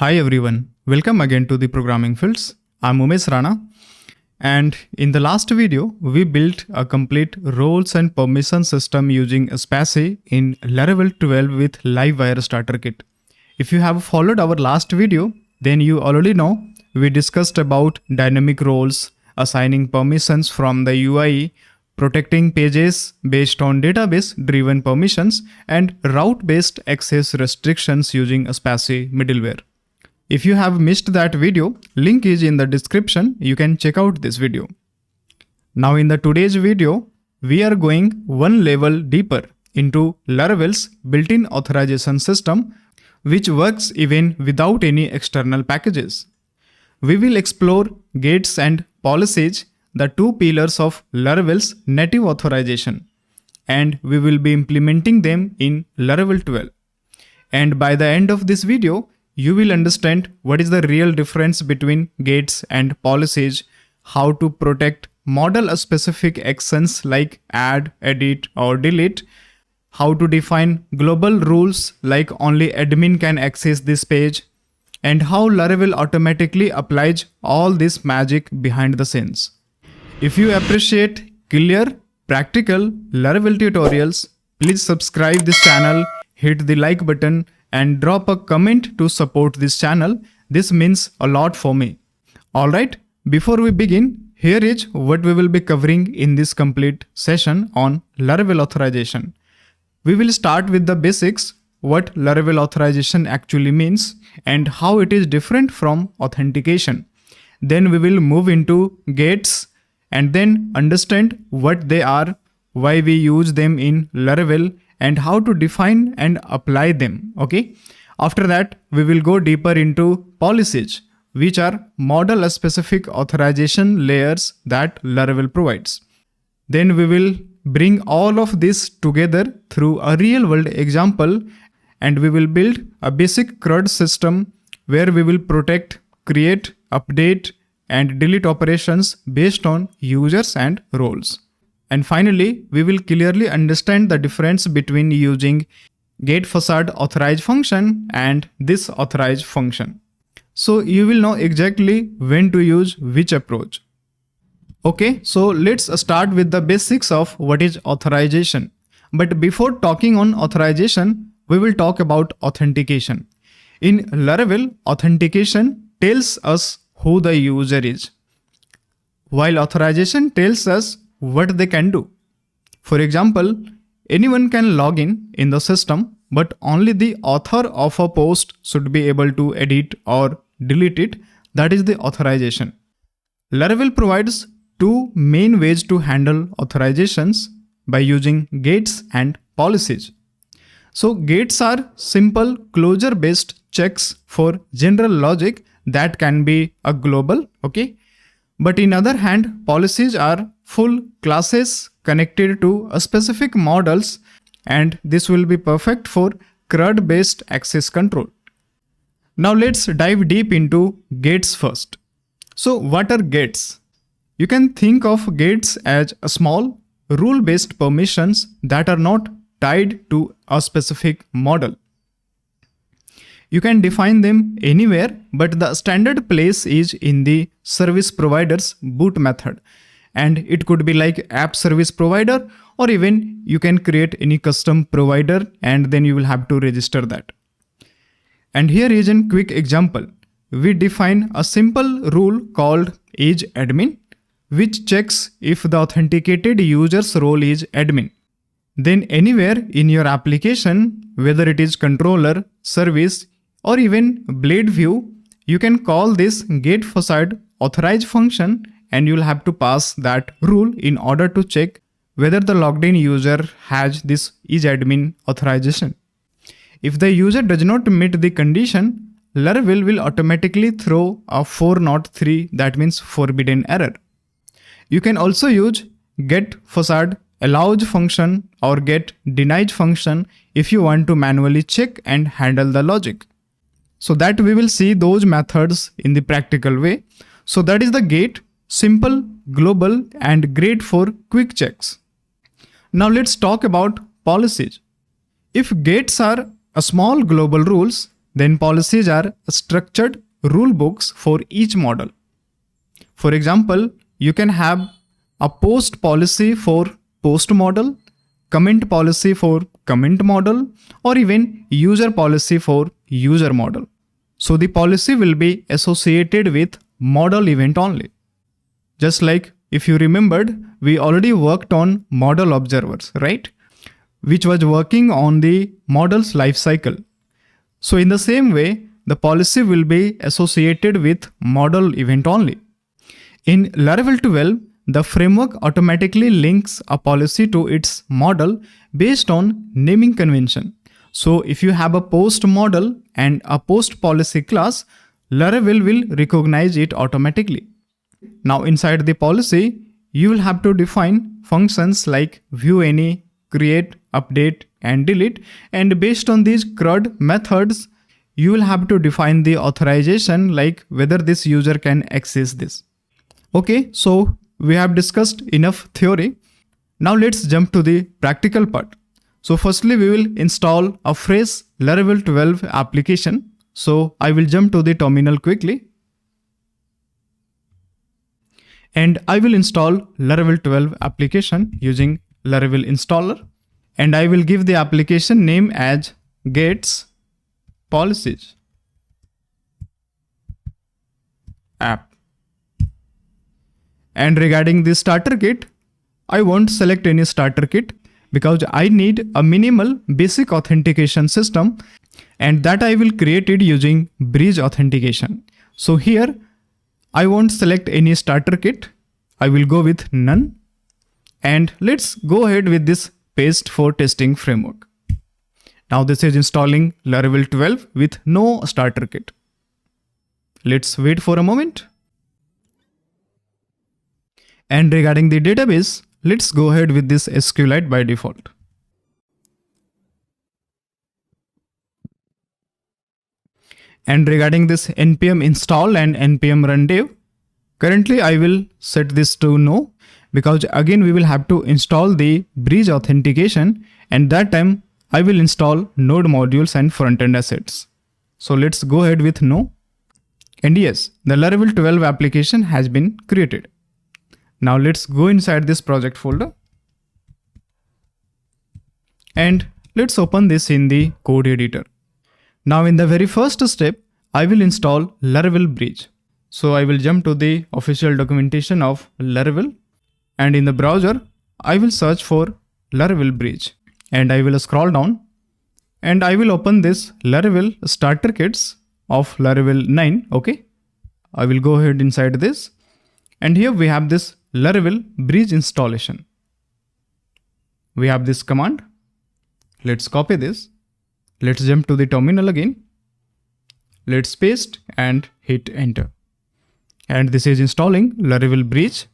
Hi everyone, welcome again to the Programming Fields. I'm Umesh Rana, and in the last video we built a complete roles and permission system using Spassy in Laravel 12 with Livewire Starter Kit. If you have followed our last video, then you already know we discussed about dynamic roles, assigning permissions from the UI, protecting pages based on database-driven permissions, and route-based access restrictions using Spassy middleware. If you have missed that video, link is in the description, you can check out this video. Now in today's video, we are going one level deeper into Laravel's built-in authorization system, which works even without any external packages. We will explore gates and policies, the two pillars of Laravel's native authorization, and we will be implementing them in Laravel 12. And by the end of this video, you will understand what is the real difference between gates and policies, how to protect model-specific actions like add, edit, or delete, how to define global rules like only admin can access this page, and how Laravel automatically applies all this magic behind the scenes. If you appreciate clear, practical Laravel tutorials, please subscribe this channel, hit the like button, and drop a comment to support this channel. This means a lot for me. Alright, before we begin, here is what we will be covering in this complete session on Laravel Authorization. We will start with the basics, what Laravel Authorization actually means and how it is different from Authentication. Then we will move into gates and then understand what they are, why we use them in Laravel, and how to define and apply them. Okay. After that, we will go deeper into policies, which are model-specific authorization layers that Laravel provides. Then we will bring all of this together through a real-world example, and we will build a basic CRUD system where we will protect, create, update, and delete operations based on users and roles. And finally, we will clearly understand the difference between using gate facade authorize function and this authorize function. So you will know exactly when to use which approach. Okay, so let's start with the basics of what is authorization. But before talking on authorization, we will talk about authentication. In Laravel, authentication tells us who the user is, while authorization tells us what they can do. For example, anyone can log in the system, but only the author of a post should be able to edit or delete it. That is the authorization. Laravel provides two main ways to handle authorizations by using gates and policies. So gates are simple closure-based checks for general logic that can be a global, okay? But in other hand, policies are full classes connected to a specific models, and this will be perfect for CRUD-based access control. Now let's dive deep into gates first. So what are gates? You can think of gates as a small rule-based permissions that are not tied to a specific model. You can define them anywhere, but the standard place is in the service provider's boot method. And it could be like app service provider, or even you can create any custom provider and then you will have to register that. And here is a quick example. We define a simple rule called isAdmin, which checks if the authenticated user's role is admin. Then anywhere in your application, whether it is controller, service, or even blade view, you can call this gate facade authorize function, and you'll have to pass that rule in order to check whether the logged in user has this isAdmin authorization. If the user does not meet the condition, Laravel will automatically throw a 403, that means forbidden error. You can also use get facade allows function or get denied function if you want to manually check and handle the logic. So that we will see those methods in the practical way. So that is the gate, simple, global, and great for quick checks. Now let's talk about policies. If gates are a small global rules, Then policies are structured rule books for each model. For example, you can have a post policy for post model, comment policy for comment model, or even user policy for user model. So the policy will be associated with model event only. Just like if you remembered, we already worked on model observers, right? Which was working on the model's life cycle. So in the same way, the policy will be associated with model event only. In Laravel 12, the framework automatically links a policy to its model based on naming convention. So if you have a post model and a post policy class, Laravel will recognize it automatically. Now inside the policy, you will have to define functions like view any, create, update, and delete. And based on these CRUD methods, you will have to define the authorization, like whether this user can access this. Okay, so we have discussed enough theory. Now let's jump to the practical part. So firstly, we will install a fresh Laravel 12 application. So I will jump to the terminal quickly. And I will install Laravel 12 application using Laravel installer. And I will give the application name as gets policies app. And regarding the starter kit, I won't select any starter kit because I need a minimal basic authentication system, and that I will create it using bridge authentication. So here I won't select any starter kit. I will go with none. And let's go ahead with this paste for testing framework. Now this is installing Laravel 12 with no starter kit. Let's wait for a moment. And regarding the database, let's go ahead with this SQLite by default. And regarding this npm install and npm run dev, currently I will set this to no, because again we will have to install the bridge authentication, and that time I will install node modules and front-end assets. So let's go ahead with no. And yes, the Laravel 12 application has been created. Now let's go inside this project folder. And let's open this in the code editor. Now in the very first step, I will install Laravel Bridge. So I will jump to the official documentation of Laravel, and in the browser, I will search for Laravel Bridge, and I will scroll down and I will open this Laravel starter kits of Laravel 9. Okay. I will go ahead inside this, and here we have this Laravel Bridge installation. We have this command. Let's copy this. Let's jump to the terminal again. Let's paste and hit enter. And this is installing Laravel Bridge.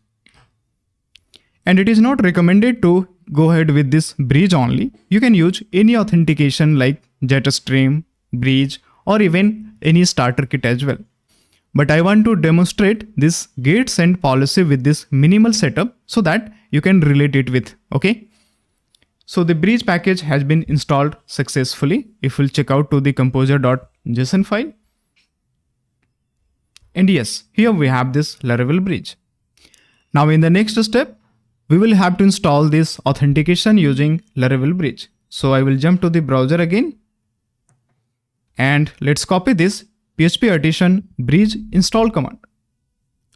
And it is not recommended to go ahead with this bridge only. You can use any authentication like Jetstream, Bridge, or even any starter kit as well. But I want to demonstrate this gates and policy with this minimal setup so that you can relate it with, okay? So the bridge package has been installed successfully. If we'll check out to the composer.json file. And yes, here we have this Laravel bridge. Now in the next step, we will have to install this authentication using Laravel bridge. So I will jump to the browser again. And let's copy this PHP addition bridge install command.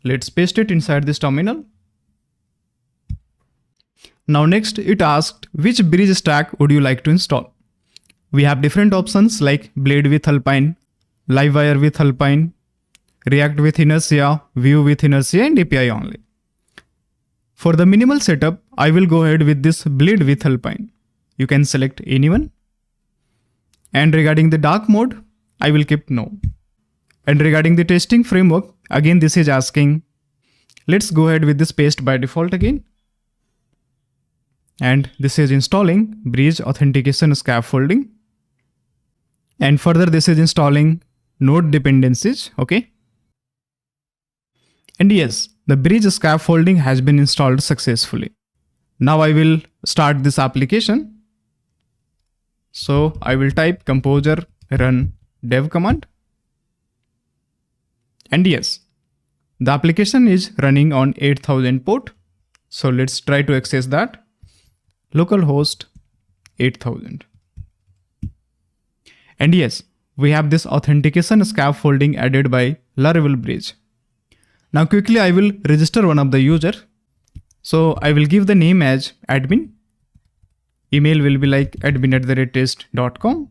Let's paste it inside this terminal. Now next it asked which bridge stack would you like to install. We have different options like Blade with Alpine, Livewire with Alpine, React with Inertia, Vue with Inertia, and API only. For the minimal setup, I will go ahead with this Blade with Alpine. You can select anyone. And regarding the dark mode, I will keep no. And regarding the testing framework, again this is asking, let's go ahead with this paste by default again. And this is installing bridge authentication scaffolding. And further this is installing node dependencies, okay? And yes, the bridge scaffolding has been installed successfully. Now I will start this application. So I will type composer run dev command. And yes, the application is running on 8000 port. So let's try to access that. Localhost 8000. And yes, we have this authentication scaffolding added by Laravel Bridge. Now quickly I will register one of the user. So I will give the name as admin. Email will be like admin@test.com.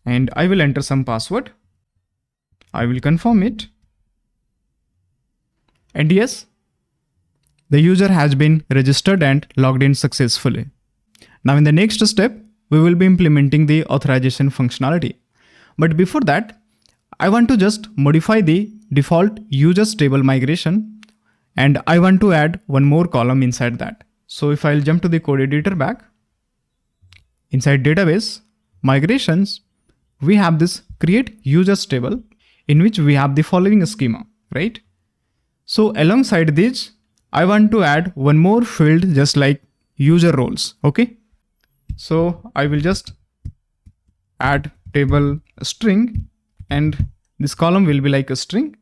And I will enter some password. I will confirm it. And yes, the user has been registered and logged in successfully. Now in the next step, we will be implementing the authorization functionality. But before that, I want to just modify the default users table migration, and I want to add one more column inside that. So if I'll jump to the code editor back, inside database, migrations, we have this create users table in which we have the following schema, right? So alongside this, I want to add one more field just like user roles, okay? So I will just add table string, and this column will be like a string,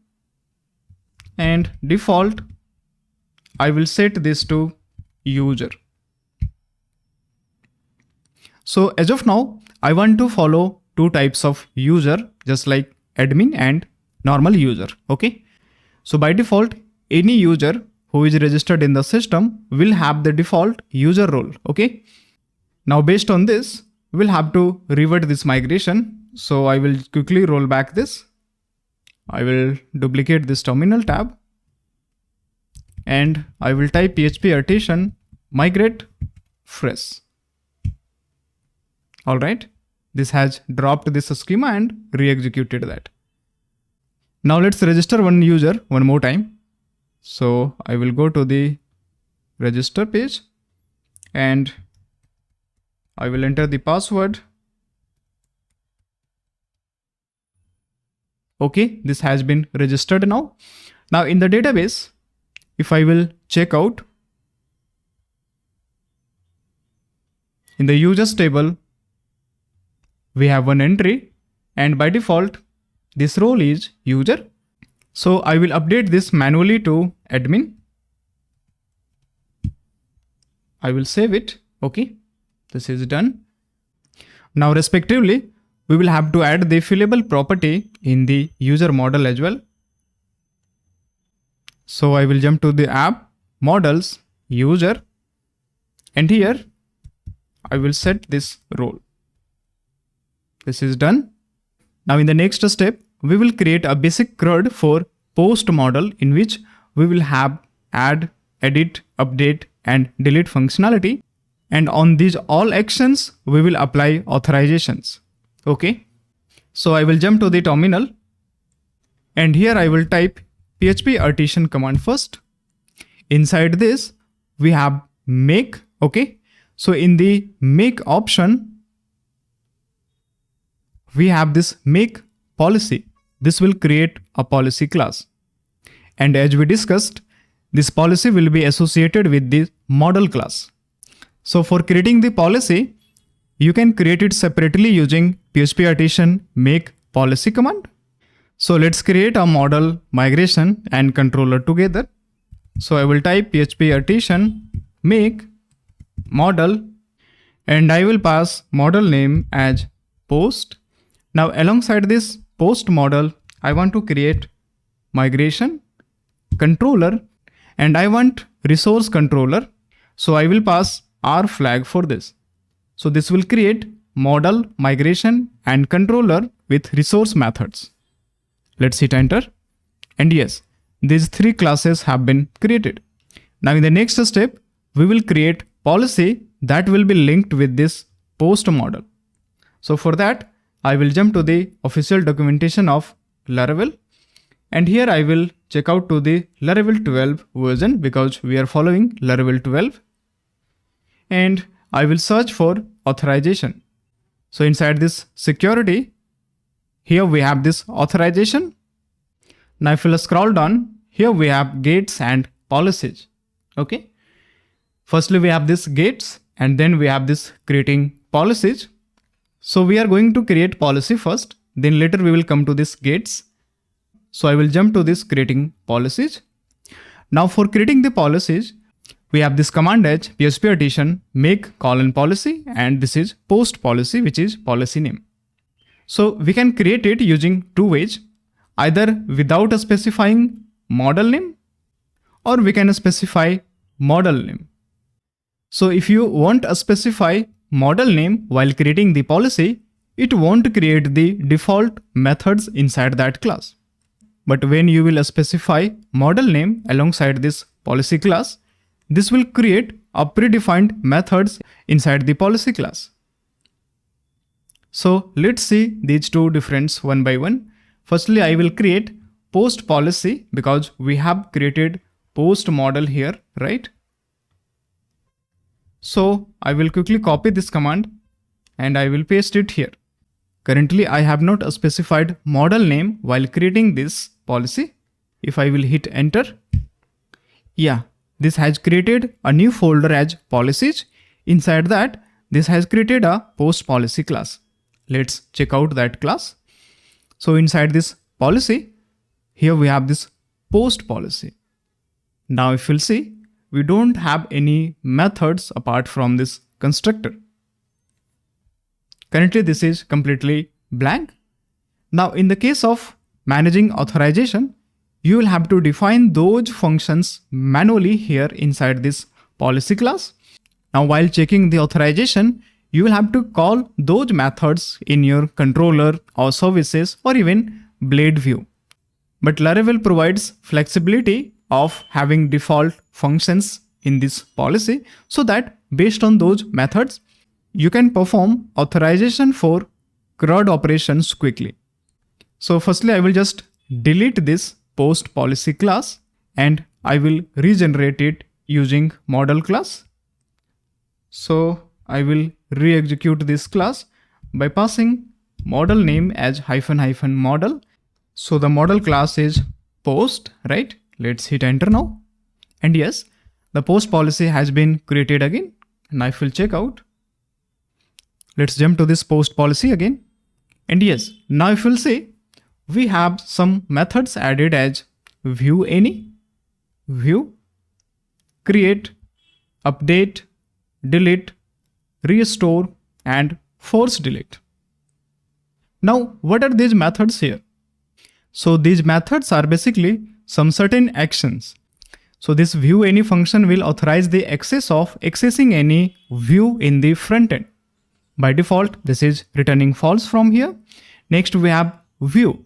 and default, I will set this to user. So as of now, I want to follow two types of user, just like admin and normal user, okay? So by default, any user who is registered in the system will have the default user role, okay? Now based on this, we'll have to revert this migration. So I will quickly roll back this. I will duplicate this terminal tab, and I will type PHP Artisan migrate fresh. All right, this has dropped this schema and re-executed that. Now let's register one user one more time. So I will go to the register page and I will enter the password. Okay, this has been registered now. Now in the database, if I will check out, in the users table, we have one entry, and by default, this role is user. So I will update this manually to admin. I will save it. Okay, this is done. Now respectively, we will have to add the fillable property in the user model as well. So I will jump to the app, models, user, and here I will set this role. This is done. Now in the next step, we will create a basic CRUD for post model in which we will have add, edit, update, and delete functionality. And on these all actions, we will apply authorizations. Okay. So I will jump to the terminal, and here I will type PHP Artisan command first. Inside this, we have make. Okay. So in the make option, we have this make policy. This will create a policy class. And as we discussed, this policy will be associated with the model class. So for creating the policy, you can create it separately using PHP Artisan make policy command. So let's create a model, migration, and controller together. So I will type PHP Artisan make model, and I will pass model name as post. Now alongside this post model, I want to create migration controller, and I want resource controller. So I will pass R flag for this. So this will create model, migration, and controller with resource methods. Let's hit enter. And yes, these three classes have been created. Now in the next step, we will create policy that will be linked with this post model. So for that, I will jump to the official documentation of Laravel, and here I will check out to the Laravel 12 version because we are following Laravel 12, and I will search for authorization. So inside this security, here we have this authorization. Now if you scroll down, here we have gates and policies. Okay. Firstly, we have this gates, and then we have this creating policies. So we are going to create policy first. Then later we will come to this gates. So I will jump to this creating policies. Now for creating the policies, we have this command as PHP addition make policy, and this is post policy, which is policy name. So we can create it using two ways, either without specifying model name, or we can specify model name. So if you want to specify model name while creating the policy, it won't create the default methods inside that class. But when you will specify model name alongside this policy class, this will create a predefined methods inside the policy class. So let's see these two differences one by one. Firstly, I will create post policy because we have created post model here, right? So I will quickly copy this command and I will paste it here. Currently, I have not specified model name while creating this policy. If I will hit enter, yeah, this has created a new folder as policies. Inside that, this has created a post policy class. Let's check out that class. So inside this policy, here we have this post policy. Now if you'll see, we don't have any methods apart from this constructor. Currently, this is completely blank. Now in the case of managing authorization, you will have to define those functions manually here inside this policy class. Now while checking the authorization, you will have to call those methods in your controller or services or even blade view. But Laravel provides flexibility of having default functions in this policy so that based on those methods, you can perform authorization for CRUD operations quickly. So firstly, I will just delete this post policy class and I will regenerate it using model class. So I will re-execute this class by passing model name as -- model. So the model class is post, right? Let's hit enter now. And yes, the post policy has been created again. And I will check out. Let's jump to this post policy again. And yes, now if you'll see, we have some methods added as view any, view, create, update, delete, restore, and force delete. Now, what are these methods here? So these methods are basically some certain actions. So this view any function will authorize the access of accessing any view in the front end. By default, this is returning false from here. Next, we have view.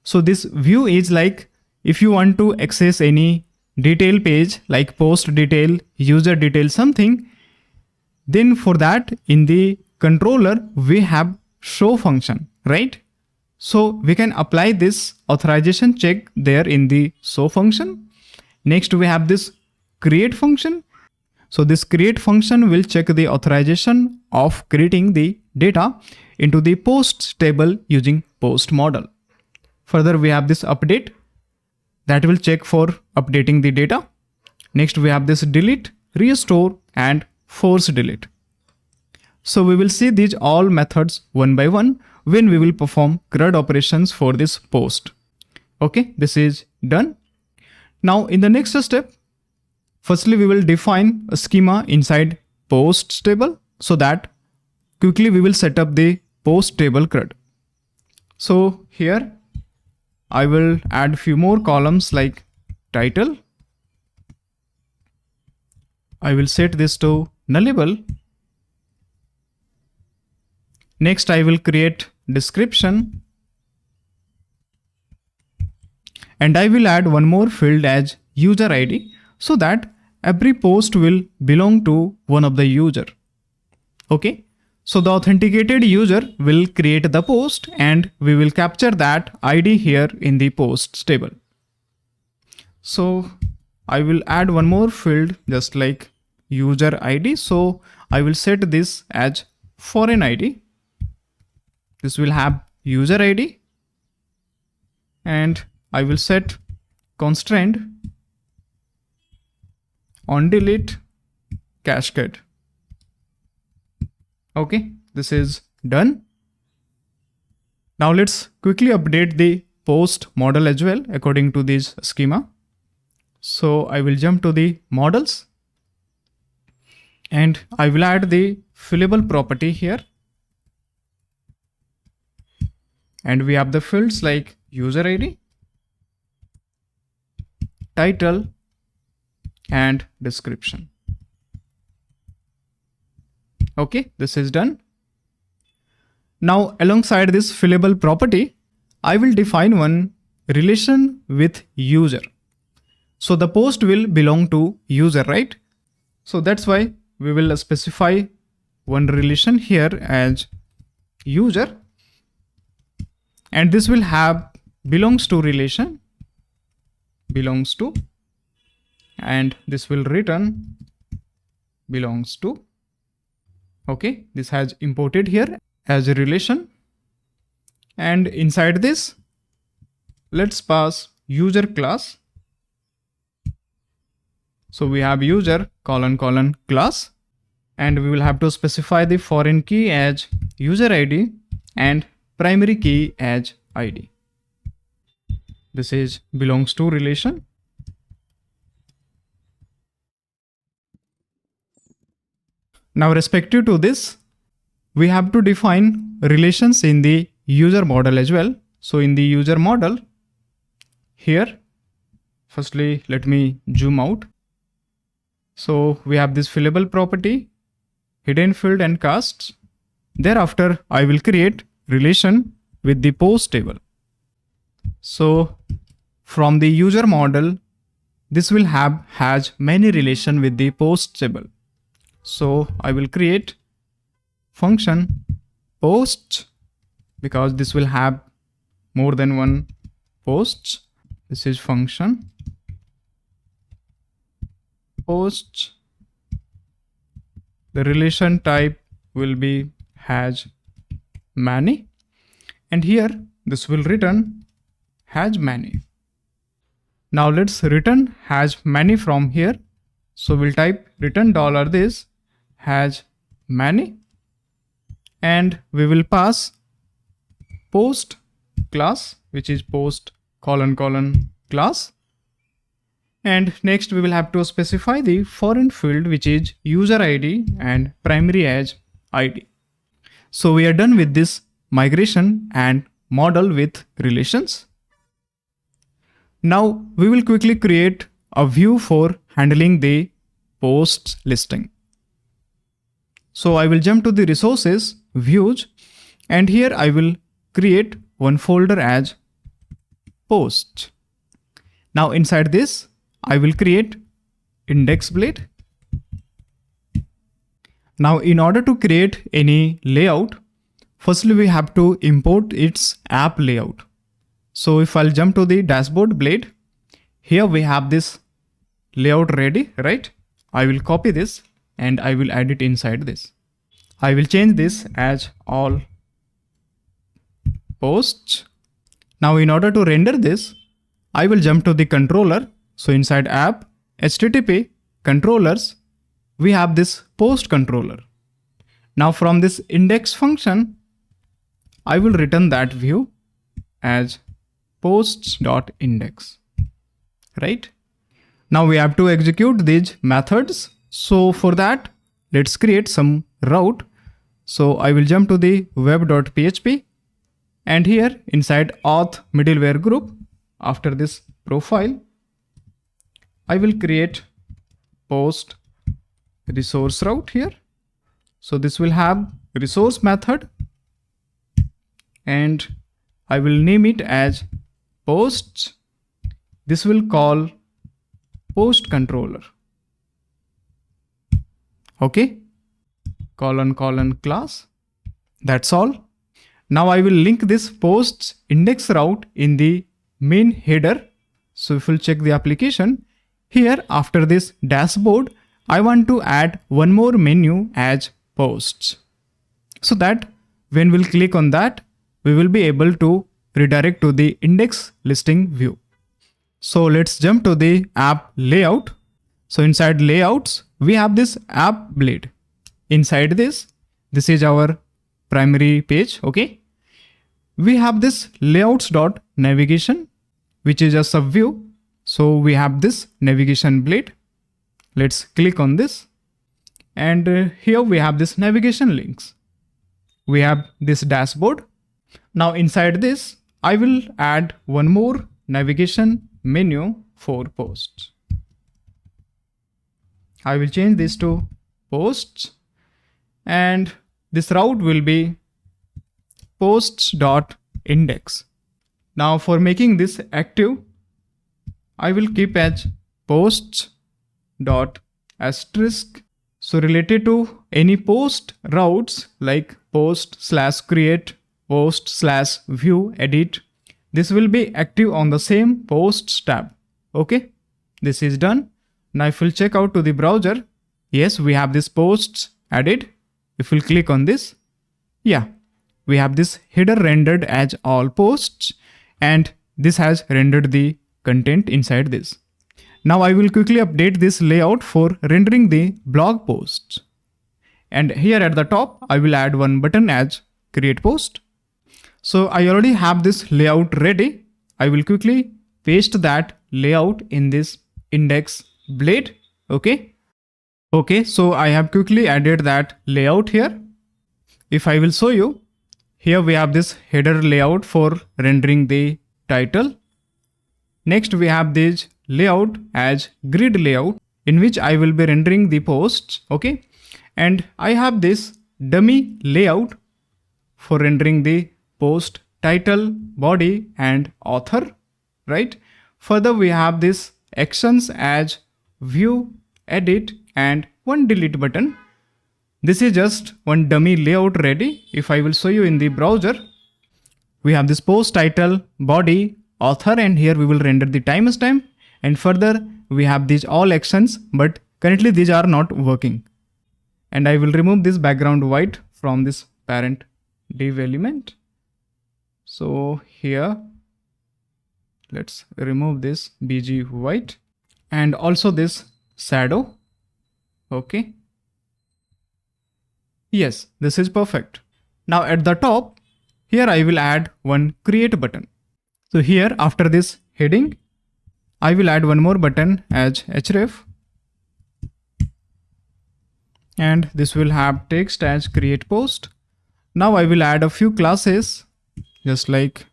So this view is like if you want to access any detail page like post detail, user detail, something, then for that in the controller, we have show function, right? So we can apply this authorization check there in the show function. Next, we have this create function. So this create function will check the authorization of creating the data into the post table using post model. Further, we have this update that will check for updating the data. Next, we have this delete, restore, and force delete. So we will see these all methods one by one when we will perform CRUD operations for this post. Okay, this is done. Now in the next step, firstly we will define a schema inside post table so that quickly we will set up the post table CRUD. So here I will add few more columns like title. I will set this to nullable. Next, I will create description. And I will add one more field as user ID so that every post will belong to one of the user. Okay. So the authenticated user will create the post and we will capture that ID here in the posts table. So I will add one more field just like user ID. So I will set this as foreign ID. This will have user ID and I will set constraint on delete cascade. Okay, this is done. Now let's quickly update the post model as well according to this schema. So I will jump to the models and I will add the fillable property here. And we have the fields like user ID, title, and description. Okay, this is done. Now, alongside this fillable property, I will define one relation with user. So the post will belong to user, right? So that's why we will specify one relation here as user. And this will have belongs to relation, belongs to, and this will return belongs to. Okay, this has imported here as a relation. And inside this, let's pass user class. So we have user : class, and we will have to specify the foreign key as user ID and primary key as ID. This is belongs to relation. Now, respective to this, we have to define relations in the user model as well. So in the user model here, firstly, let me zoom out. So we have this fillable property, hidden field and casts. Thereafter, I will create relation with the post table. So from the user model, this will has many relation with the post table. So I will create function post because this will have more than one posts. This is function post. The relation type will be has many, and here this will return has many. Now let's return has many from here. So we'll type return $this has many, and we will pass post class, which is post : class. And next we will have to specify the foreign field, which is user ID and primary as ID. So we are done with this migration and model with relations. Now we will quickly create a view for handling the posts listing. So I will jump to the resources, views, and here I will create one folder as posts. Now inside this, I will create index blade. Now in order to create any layout, firstly we have to import its app layout. So if I'll jump to the dashboard blade, here we have this layout ready, right? I will copy this and I will add it inside this. I will change this as all posts. Now in order to render this, I will jump to the controller. So inside app, HTTP controllers, we have this post controller. Now from this index function, I will return that view as posts.index, right? Now we have to execute these methods. So for that, let's create some route. So I will jump to the web.php, and here inside auth middleware group, after this profile, I will create post resource route here. So this will have resource method, and I will name it as posts. This will call post controller. Okay, : class. That's all. Now I will link this posts index route in the main header. So if we'll check the application here, after this dashboard, I want to add one more menu as posts, so that when we'll click on that, we will be able to redirect to the index listing view. So let's jump to the app layout. So inside layouts, we have this app blade. Inside this is our primary page. Okay, we have this layouts.navigation, which is a subview. So we have this navigation blade. Let's click on this. And here we have this navigation links. We have this dashboard. Now inside this, I will add one more navigation menu for posts. I will change this to posts, and this route will be posts.index. Now for making this active, I will keep as posts.asterisk. So related to any post routes like post/create, post/view, edit, this will be active on the same posts tab. Okay, this is done. Now if we'll check out to the browser, yes, we have this posts added. If we'll click on this, yeah, we have this header rendered as all posts, and this has rendered the content inside this. Now I will quickly update this layout for rendering the blog posts. And here at the top, I will add one button as create post. So I already have this layout ready. I will quickly paste that layout in this index blade. Okay, so I have quickly added that layout here. If I will show you, here we have this header layout for rendering the title. Next we have this layout as grid layout, in which I will be rendering the posts. Okay, and I have this dummy layout for rendering the post title, body and author, right? Further we have this actions as view, edit and one delete button. This is just one dummy layout ready. If I will show you in the browser, we have this post title, body, author, and here we will render the timestamp. And further we have these all actions, but currently these are not working. And I will remove this background white from this parent div element. So here, let's remove this bg white and also this shadow. Okay. Yes, this is perfect. Now at the top, here I will add one create button. So here after this heading, I will add one more button as href. And this will have text as create post. Now I will add a few classes, just like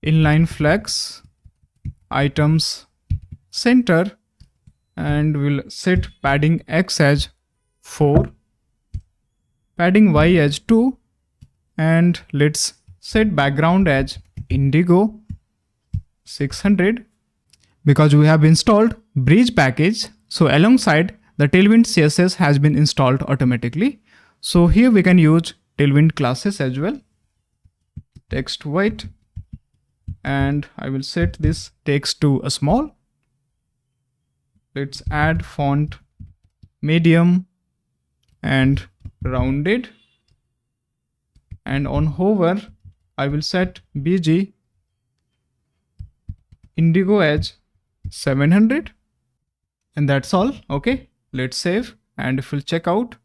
inline flex, items, center, and we'll set padding x as 4, padding y as 2, and let's set background as indigo 600, because we have installed bridge package. So alongside the Tailwind CSS has been installed automatically. So here we can use Tailwind classes as well. Text white, and I will set this text to a small. Let's add font medium and rounded, and on hover I will set bg indigo as 700, and that's all. Okay, let's save, and if we'll check out,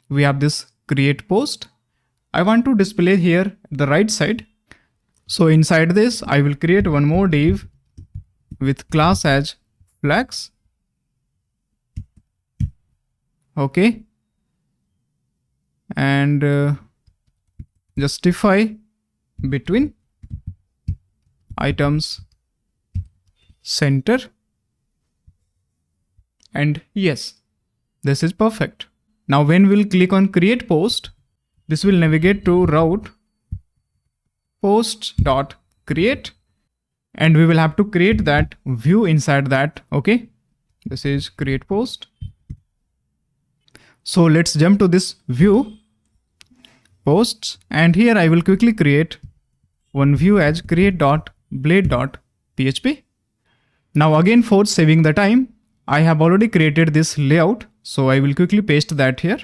we have this create post. I want to display here the right side. So inside this I will create one more div with class as flex. Okay, and justify between items, center, and yes, this is perfect. Now when we'll click on create post, this will navigate to route posts.create, and we will have to create that view inside that. Okay, this is create post. So let's jump to this view posts, and here I will quickly create one view as create.blade.php. Now again, for saving the time, I have already created this layout, so I will quickly paste that here.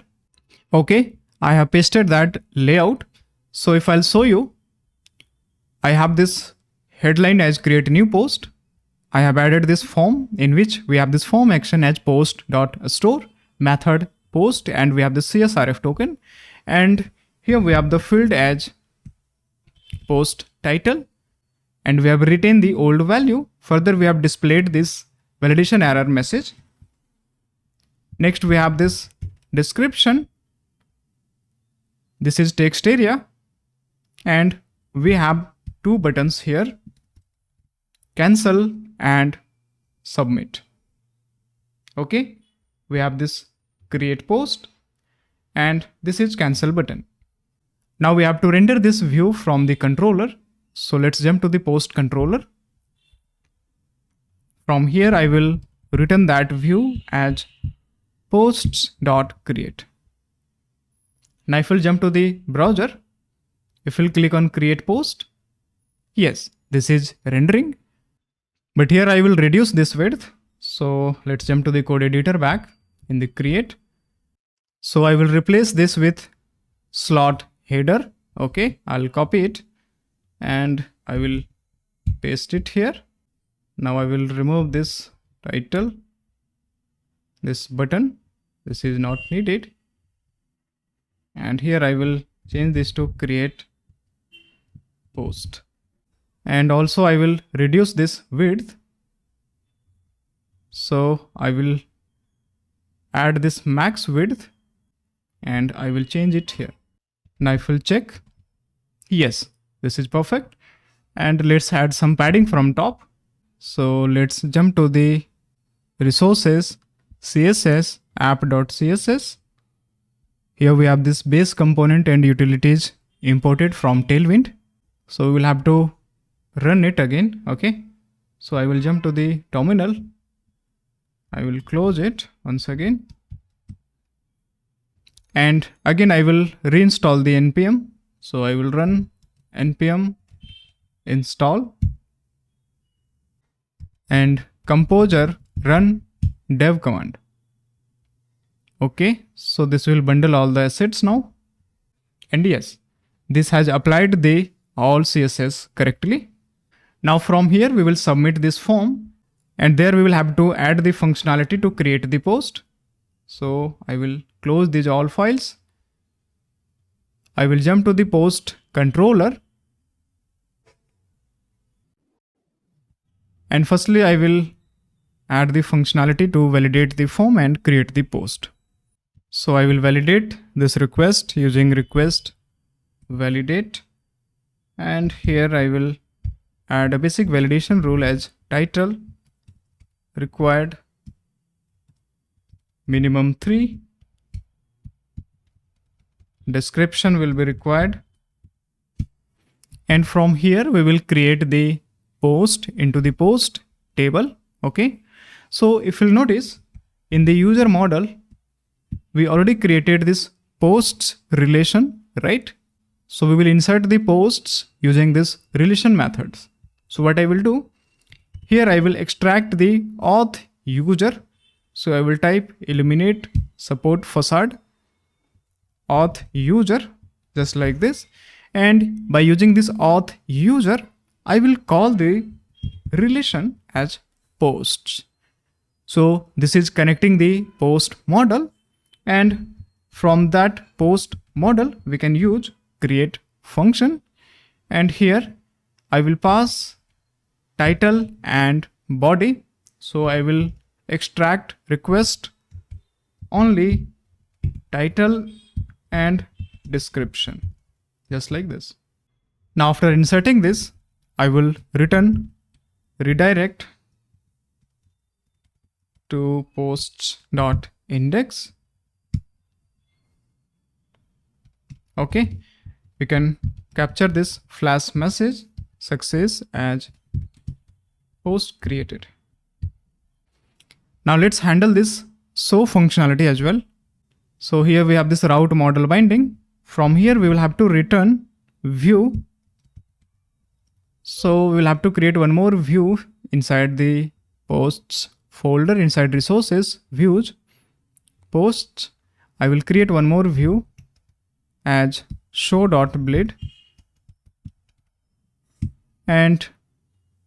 Okay, I have pasted that layout. So if I'll show you, I have this headline as create new post. I have added this form in which we have this form action as post.store, method post, and we have the CSRF token, and here we have the field as post title, and we have retained the old value. Further, we have displayed this validation error message. Next, we have this description. This is text area, and we have two buttons here, cancel and submit. Okay, we have this create post and this is cancel button. Now we have to render this view from the controller. So let's jump to the post controller. From here, I will return that view as posts.create. Now if we'll jump to the browser, if we'll click on create post, yes, this is rendering. But here I will reduce this width. So let's jump to the code editor back in the create. So I will replace this with slot header. Okay, I'll copy it and I will paste it here. Now I will remove this title, this button. This is not needed. And here I will change this to create post. And also I will reduce this width. So I will add this max width and I will change it here. Now if we'll check, yes, this is perfect. And let's add some padding from top. So let's jump to the resources, CSS, app.css. Here we have this base component and utilities imported from Tailwind. So we will have to run it again. Okay. So I will jump to the terminal. I will close it once again. And again, I will reinstall the npm. So I will run npm install and composer run dev command. Okay, so this will bundle all the assets now. And yes, this has applied the all CSS correctly. Now from here, we will submit this form and there we will have to add the functionality to create the post. So I will close these all files. I will jump to the post controller. And firstly, I will add the functionality to validate the form and create the post. So I will validate this request using request validate. And here I will add a basic validation rule as title required minimum 3. Description will be required. And from here we will create the post into the post table. Okay. So if you'll notice in the user model, we already created this posts relation, right? So we will insert the posts using this relation methods. So what I will do here, I will extract the auth user. So I will type eliminate support facade auth user just like this. And by using this auth user, I will call the relation as posts. So this is connecting the post model, and from that post model we can use create function. And here I will pass title and body. So I will extract request only title and description just like this. Now after inserting this, I will return redirect to posts.index. Okay, we can capture this flash message success as post created. Now let's handle this show functionality as well. So here we have this route model binding. From here we will have to return view. So we will have to create one more view inside the posts folder, inside resources, views, posts. I will create one more view as show.blade and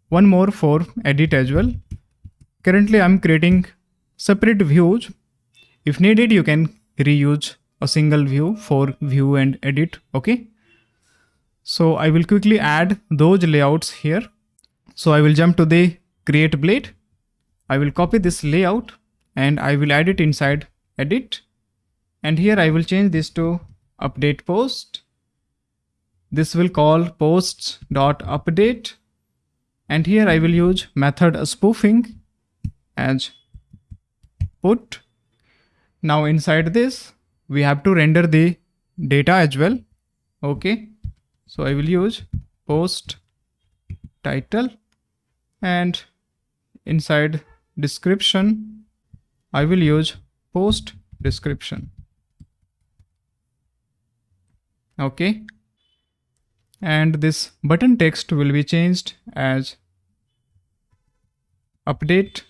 one more for edit as well. Currently I'm creating separate views. If needed, you can reuse a single view for view and edit. Okay. So I will quickly add those layouts here. So I will jump to the create blade. I will copy this layout and I will add it inside edit. And here I will change this to update post. This will call posts.update. And here I will use method spoofing as put. Now inside this, we have to render the data as well. Okay. So I will use post title, and inside description, I will use post description. Okay. And this button text will be changed as update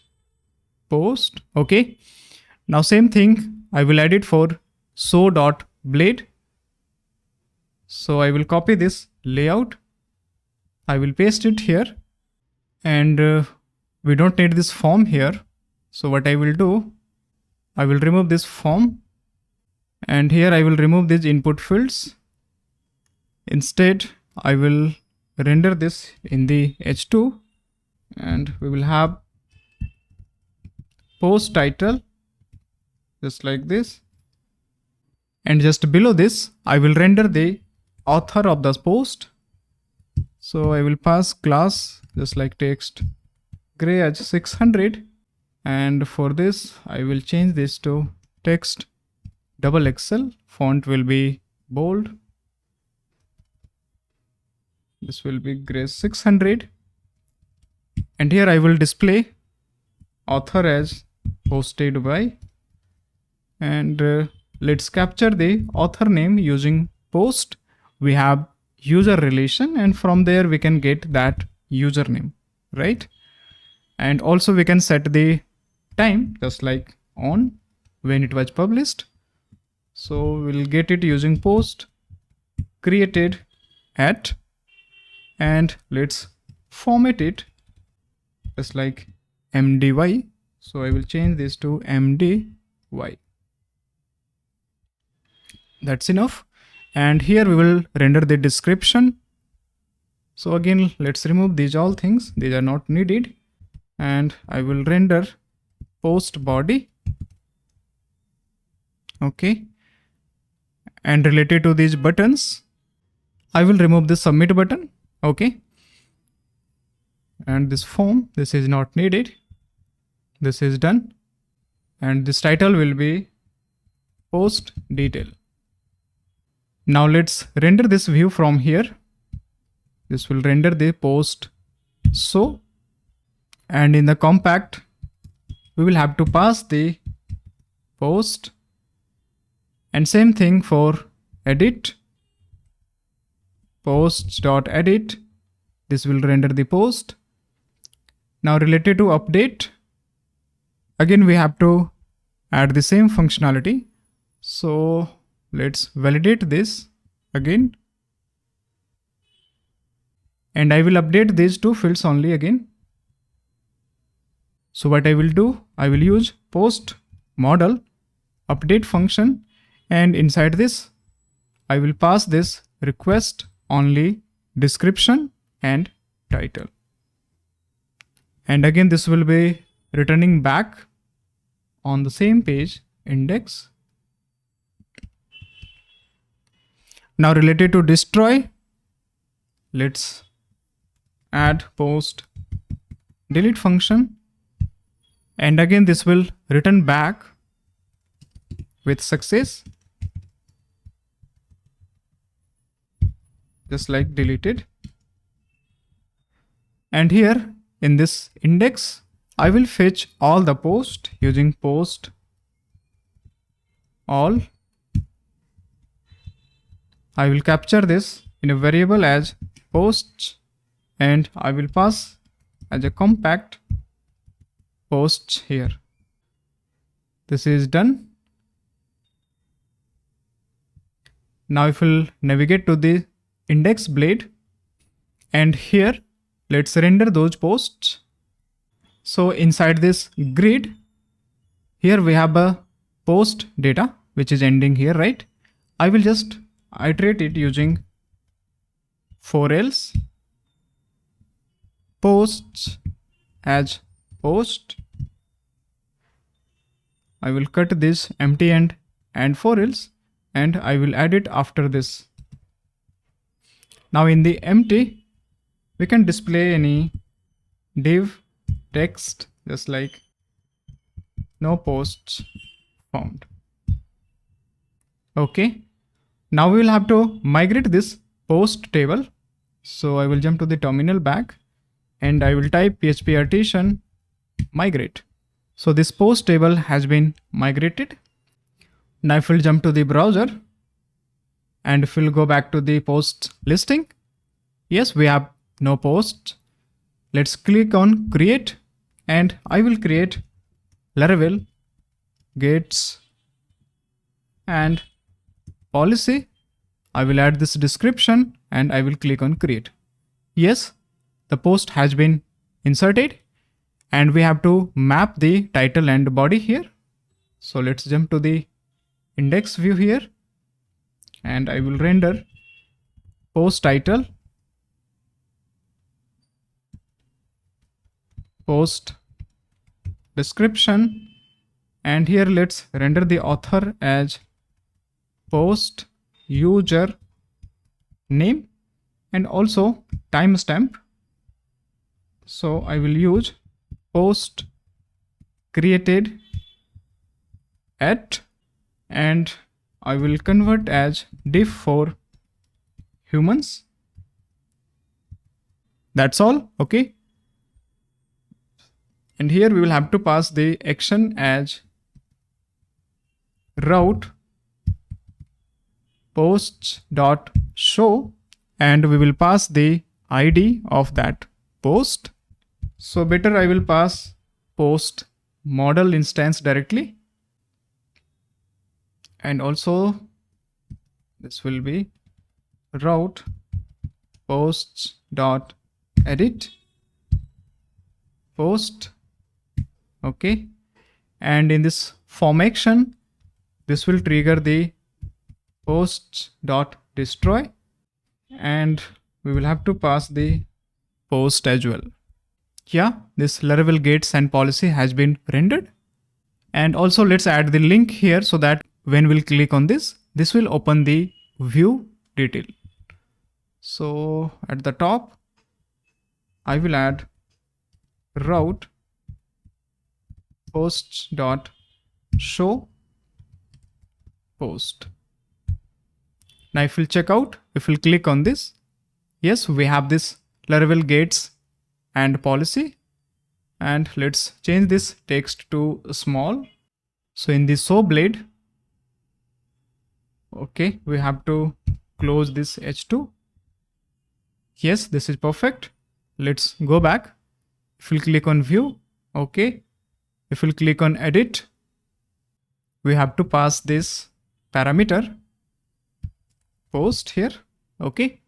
post. Okay. Now same thing, I will add it for show.blade. So I will copy this layout. I will paste it here, and we don't need this form here. So what I will do, I will remove this form, and here I will remove these input fields. Instead, I will render this in the H2, and we will have post title just like this. And just below this, I will render the author of the post. So I will pass class just like text gray as 600. And for this, I will change this to text XXL. Font will be bold. This will be gray 600. And here I will display author as posted by. And let's capture the author name using post. We have user relation, and from there we can get that username, right? And also we can set the time just like on when it was published. So we'll get it using post created at, and let's format it just like MDY. So I will change this to MDY. That's enough. And here we will render the description. So again, let's remove these all things. These are not needed. And I will render post body. Okay. And related to these buttons, I will remove the submit button. Okay. And this form, this is not needed. This is done. And this title will be post detail. Now let's render this view from here. This will render the post so, and in the compact, we will have to pass the post, and same thing for edit, posts.edit. This will render the post. Now related to update, again we have to add the same functionality. So let's validate this again. And I will update these two fields only again. So what I will do, I will use post model update function, and inside this, I will pass this request only description and title. And again, this will be returning back on the same page index. Now related to destroy, let's add post delete function, and again this will return back with success, just like deleted. And here in this index, I will fetch all the post using post all. I will capture this in a variable as posts, and I will pass as a compact posts here. This is done. Now if we'll navigate to the index blade, and here let's render those posts. So inside this grid, here we have a post data which is ending here, right? I will just iterate it using for else posts as post. I will cut this empty end and for else, and I will add it after this. Now in the empty, we can display any div text, just like no posts found. Okay. Now we will have to migrate this post table. So I will jump to the terminal back and I will type PHP artisan migrate. So this post table has been migrated. Now if we'll jump to the browser and if we'll go back to the posts listing, yes, we have no posts. Let's click on create and I will create Laravel gates and policy. I will add this description and I will click on create. Yes, the post has been inserted and we have to map the title and body here. So let's jump to the index view here and I will render post title, post description, and here let's render the author as post user name and also timestamp. So I will use post created at and I will convert as diff for humans. That's all. Okay. And here we will have to pass the action as route posts.show and we will pass the ID of that post. So better I will pass post model instance directly. And also this will be route posts.edit post. Okay. And in this form action, this will trigger the posts.destroy and we will have to pass the post as well. Yeah, this Laravel gates and policy has been rendered. And also let's add the link here so that when we'll click on this, this will open the view detail. So at the top, I will add route posts.show post. Now if we'll check out, if we'll click on this, yes, we have this Laravel gates and policy. And let's change this text to small. So in the show blade, okay, we have to close this H2. Yes, this is perfect. Let's go back. If we'll click on view, okay. If we'll click on edit, we have to pass this parameter post here. Okay.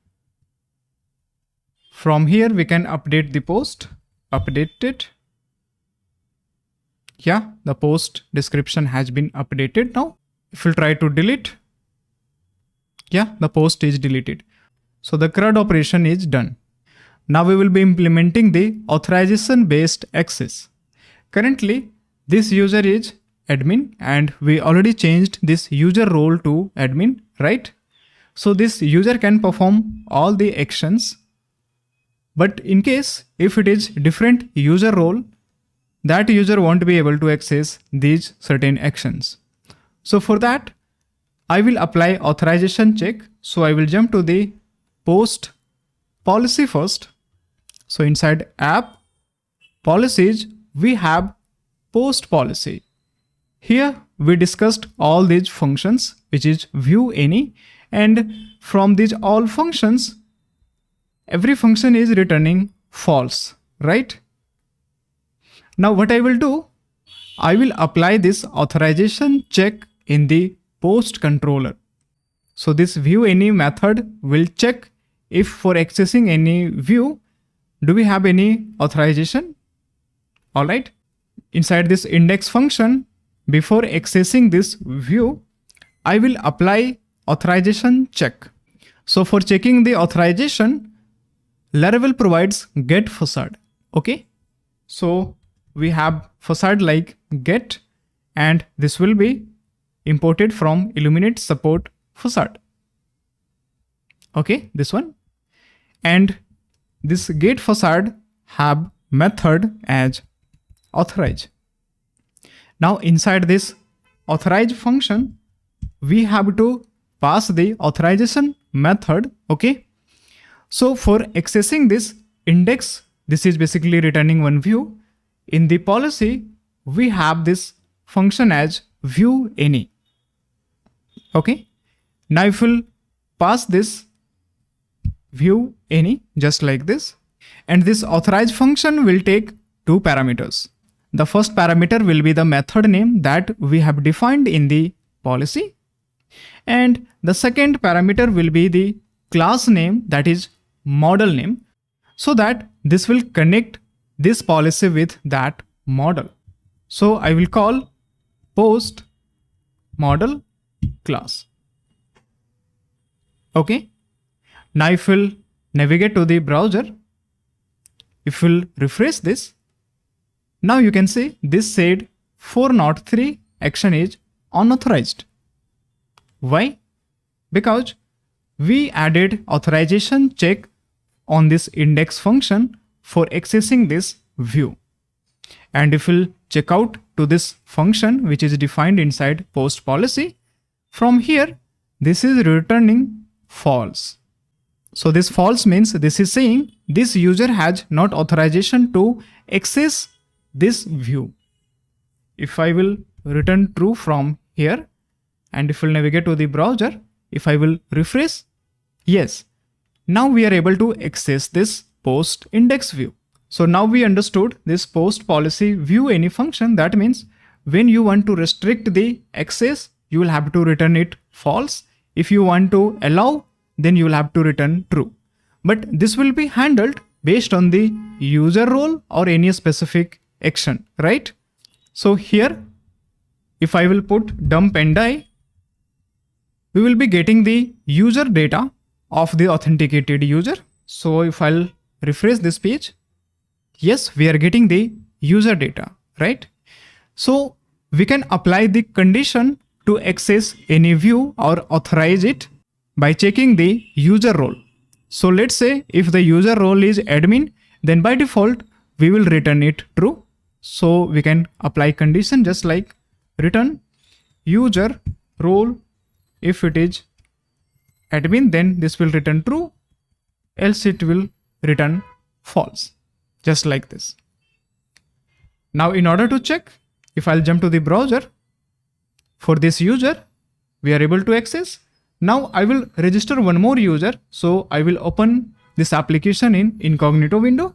From here, we can update the post, update it. Yeah, the post description has been updated now. If we'll try to delete, yeah, the post is deleted. So the CRUD operation is done. Now we will be implementing the authorization based access. Currently, this user is admin and we already changed this user role to admin, right? So this user can perform all the actions. But in case if it is different user role, that user won't be able to access these certain actions. So for that, I will apply authorization check. So I will jump to the post policy first. So inside app policies, we have post policy. Here we discussed all these functions, which is view any, and from these all functions, every function is returning false, right? Now what I will do, I will apply this authorization check in the post controller. So this view any method will check if for accessing any view, do we have any authorization? All right. Inside this index function, before accessing this view, I will apply authorization check. So for checking the authorization, Laravel provides get facade. Okay. So we have facade like get, and this will be imported from Illuminate support facade. Okay, this one. And this get facade have method as authorize. Now inside this authorize function, we have to pass the authorization method. Okay. So for accessing this index, this is basically returning one view. In the policy, we have this function as view any. Okay. Now if we'll pass this view any just like this, and this authorize function will take two parameters. The first parameter will be the method name that we have defined in the policy, and the second parameter will be the class name, that is model name, so that this will connect this policy with that model. So I will call post model class. Okay. Now if we'll navigate to the browser, if we'll refresh this, now you can see this said 403 action is unauthorized. Why? Because we added authorization check on this index function for accessing this view. And if we'll check out to this function which is defined inside post policy, from here this is returning false. So this false means this is saying this user has not authorization to access this view. If I will return true from here, and if we'll navigate to the browser, if I will refresh, yes, now we are able to access this post index view. So now we understood this post policy view any function. That means when you want to restrict the access, you will have to return it false. If you want to allow, then you will have to return true. But this will be handled based on the user role or any specific action, right? So here, if I will put dump and die, we will be getting the user data of the authenticated user. So if I'll refresh this page, yes, we are getting the user data, right? So we can apply the condition to access any view or authorize it by checking the user role. So let's say if the user role is admin, then by default, we will return it true. So we can apply condition just like return user role. If it is admin, then this will return true, else it will return false, just like this. Now in order to check, if I'll jump to the browser, for this user, we are able to access. Now I will register one more user. So I will open this application in incognito window.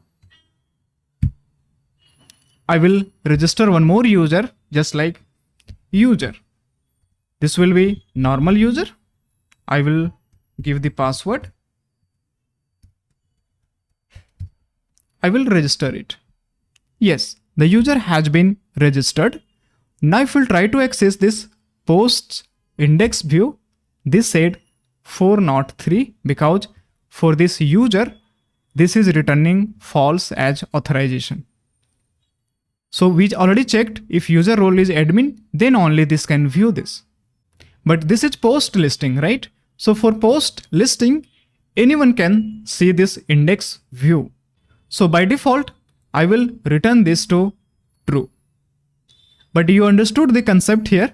I will register one more user just like user. This will be normal user. I will give the password. I will register it. Yes, the user has been registered. Now if we'll try to access this post index view, this said 403 because for this user, this is returning false as authorization. So we already checked if user role is admin, then only this can view this. But this is post listing, right? So for post listing, anyone can see this index view. So by default, I will return this to true. But you understood the concept here.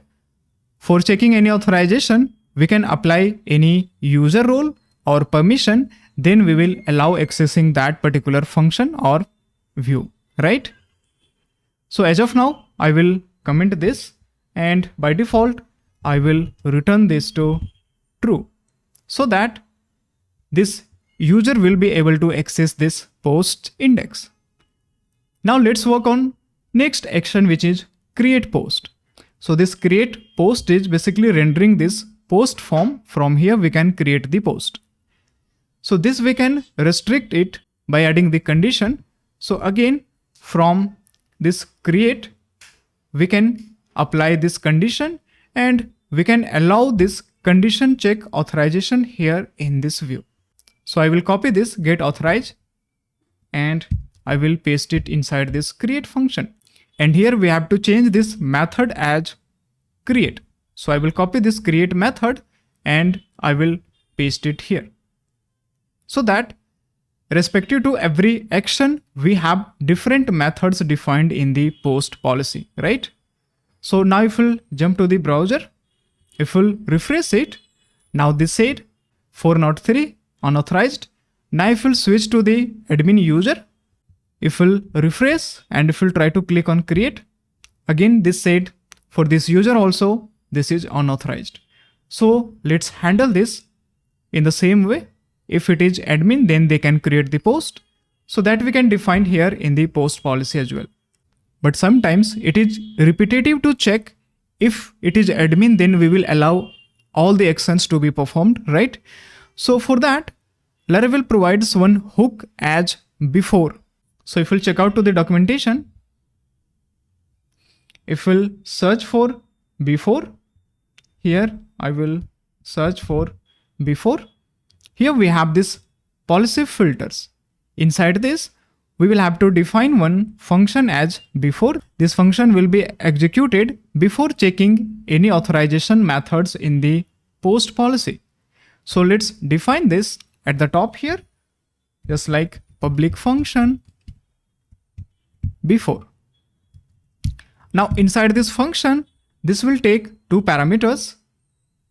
For checking any authorization, we can apply any user role or permission, then we will allow accessing that particular function or view, right? So as of now, I will comment this, and by default, I will return this to true so that this user will be able to access this post index. Now let's work on next action, which is create post. So this create post is basically rendering this post form. From here we can create the post. So this we can restrict it by adding the condition. So again, from this create, we can apply this condition and we can allow this condition check authorization here in this view. So I will copy this get authorize and I will paste it inside this create function. And here we have to change this method as create. So I will copy this create method and I will paste it here. So that respective to every action, we have different methods defined in the post policy, right? So now if we'll jump to the browser, if we'll refresh it, now this said 403 unauthorized. Now if we'll switch to the admin user, if we'll refresh and if we'll try to click on create, again this said for this user also, this is unauthorized. So let's handle this in the same way. If it is admin, then they can create the post, so that we can define here in the post policy as well. But sometimes it is repetitive to check. If it is admin, then we will allow all the actions to be performed, right? So for that, Laravel provides one hook as before. So if we'll check out to the documentation, if we'll search for before, here I will search for before. Here we have this policy filters. Inside this, we will have to define one function as before. This function will be executed before checking any authorization methods in the post policy. So let's define this at the top here, just like public function before. Now inside this function, this will take two parameters,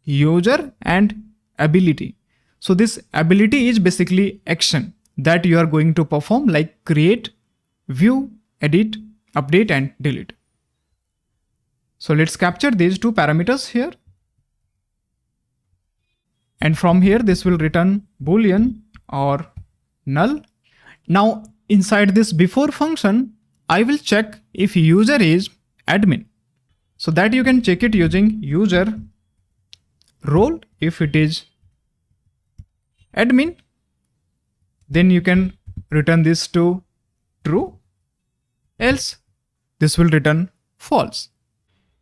user and ability. So this ability is basically action that you are going to perform, like create, view, edit, update and delete. So let's capture these two parameters here. And from here, this will return boolean or null. Now inside this before function, I will check if user is admin. So that you can check it using user role. If it is admin, then you can return this to true, else this will return false.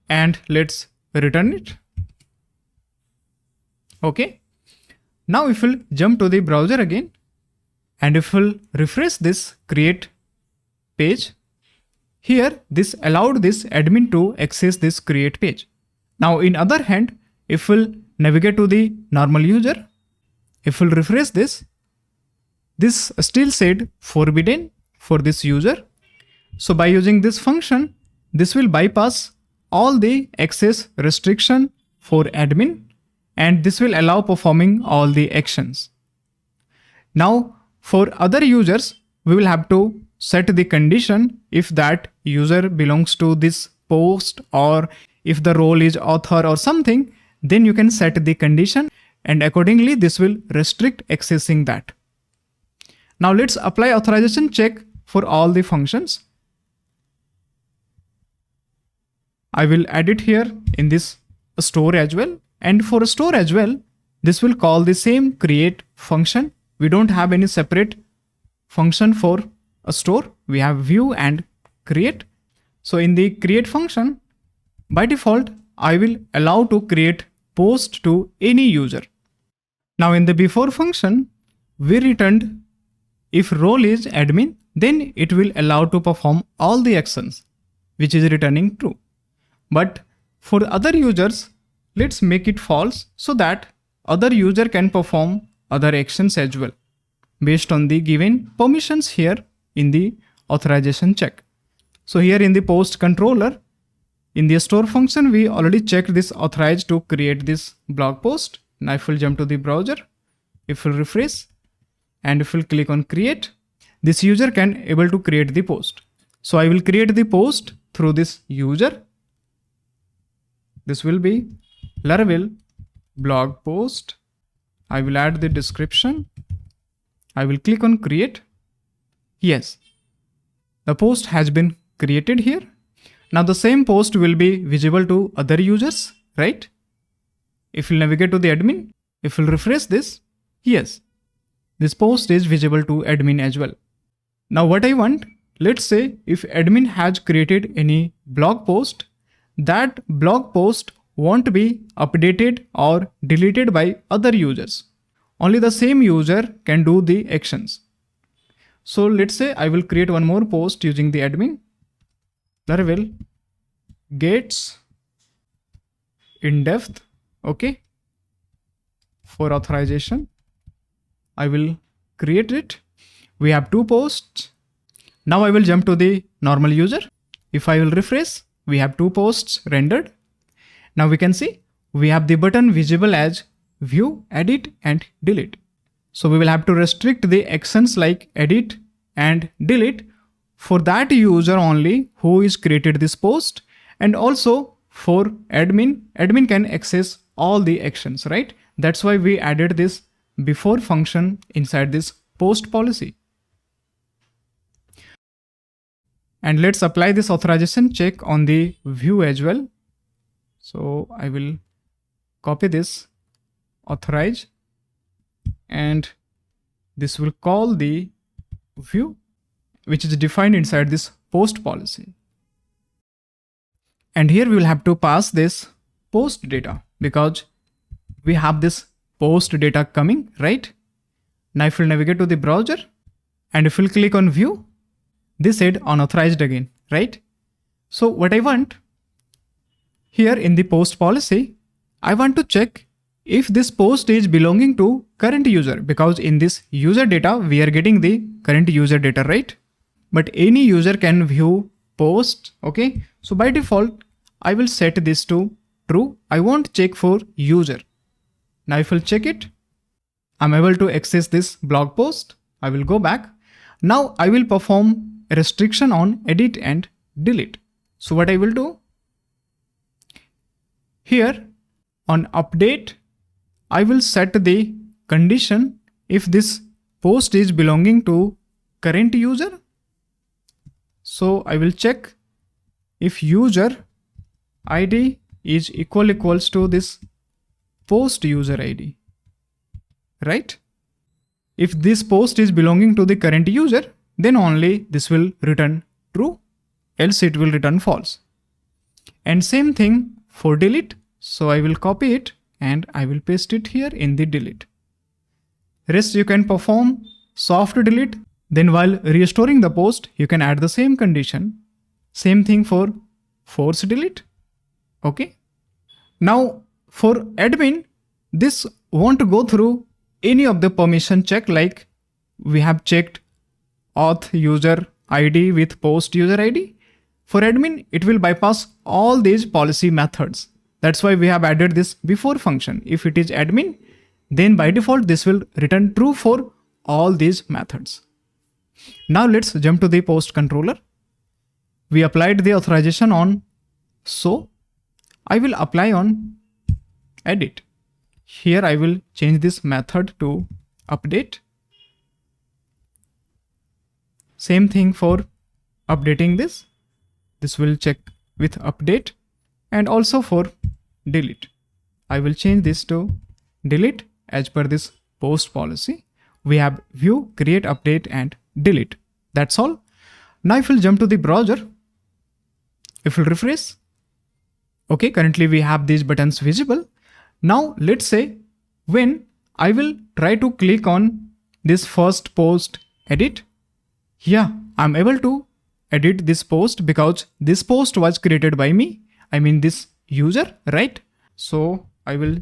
And let's return it. Okay. Now if we'll jump to the browser again, and if we'll refresh this create page, here this allowed this admin to access this create page. Now in other hand, if we'll navigate to the normal user, if we'll refresh this still said forbidden for this user. So by using this function, this will bypass all the access restriction for admin, and this will allow performing all the actions. Now for other users, we will have to set the condition if that user belongs to this post, or if the role is author or something, then you can set the condition and accordingly this will restrict accessing that. Now let's apply authorization check for all the functions. I will add it here in this store as well. And for a store as well, this will call the same create function. We don't have any separate function for a store. We have view and create. So in the create function, by default, I will allow to create post to any user. Now in the before function, we returned if role is admin, then it will allow to perform all the actions, which is returning true. But for other users, let's make it false so that other user can perform other actions as well based on the given permissions here in the authorization check. So here in the post controller, in the store function, we already checked this authorized to create this blog post. Now if we'll jump to the browser, if we'll refresh and if we'll click on create, this user can able to create the post. So I will create the post through this user. This will be Laravel blog post. I will add the description. I will click on create. Yes, the post has been created here. Now the same post will be visible to other users, right? If we'll navigate to the admin, if we'll refresh this, yes, this post is visible to admin as well. Now what I want, let's say if admin has created any blog post, that blog post won't be updated or deleted by other users. Only the same user can do the actions. So let's say I will create one more post using the admin. Laravel gets in depth, okay, for authorization. I will create it. We have 2 posts. Now I will jump to the normal user. If I will refresh, we have 2 posts rendered. Now we can see we have the button visible as view, edit and delete. So we will have to restrict the actions like edit and delete for that user only who is created this post, and also for admin can access all the actions, right? That's why we added this before function inside this post policy. And let's apply this authorization check on the view as well. So I will copy this authorize and this will call the view which is defined inside this post policy. And here we will have to pass this post data because we have this post data coming, right? Now if we'll navigate to the browser and if we'll click on view, this said unauthorized again, right? So what I want here in the post policy, I want to check if this post is belonging to current user, because in this user data, we are getting the current user data, right? But any user can view posts, okay? So by default, I will set this to true. I won't check for user. Now if I'll check it, I'm able to access this blog post. I will go back. Now I will perform a restriction on edit and delete. So what I will do here on update, I will set the condition if this post is belonging to current user. So I will check if user ID is equals to this post user ID, right? If this post is belonging to the current user, then only this will return true, else it will return false. And same thing for delete. So I will copy it and I will paste it here in the delete. Rest you can perform soft delete. Then while restoring the post, you can add the same condition. Same thing for force delete. Okay. Now for admin, this won't go through any of the permission check, like we have checked auth user ID with post user ID. For admin, it will bypass all these policy methods. That's why we have added this before function. If it is admin, then by default, this will return true for all these methods. Now let's jump to the post controller. We applied the authorization on, so I will apply on edit. Here I will change this method to update. Same thing for updating this. This will check with update, and also for delete. I will change this to delete as per this post policy. We have view, create, update and delete. That's all. Now if we'll jump to the browser, if we'll refresh, okay, currently we have these buttons visible. Now let's say when I will try to click on this first post edit, yeah, I'm able to edit this post because this post was created by me. I mean this user, right? So I will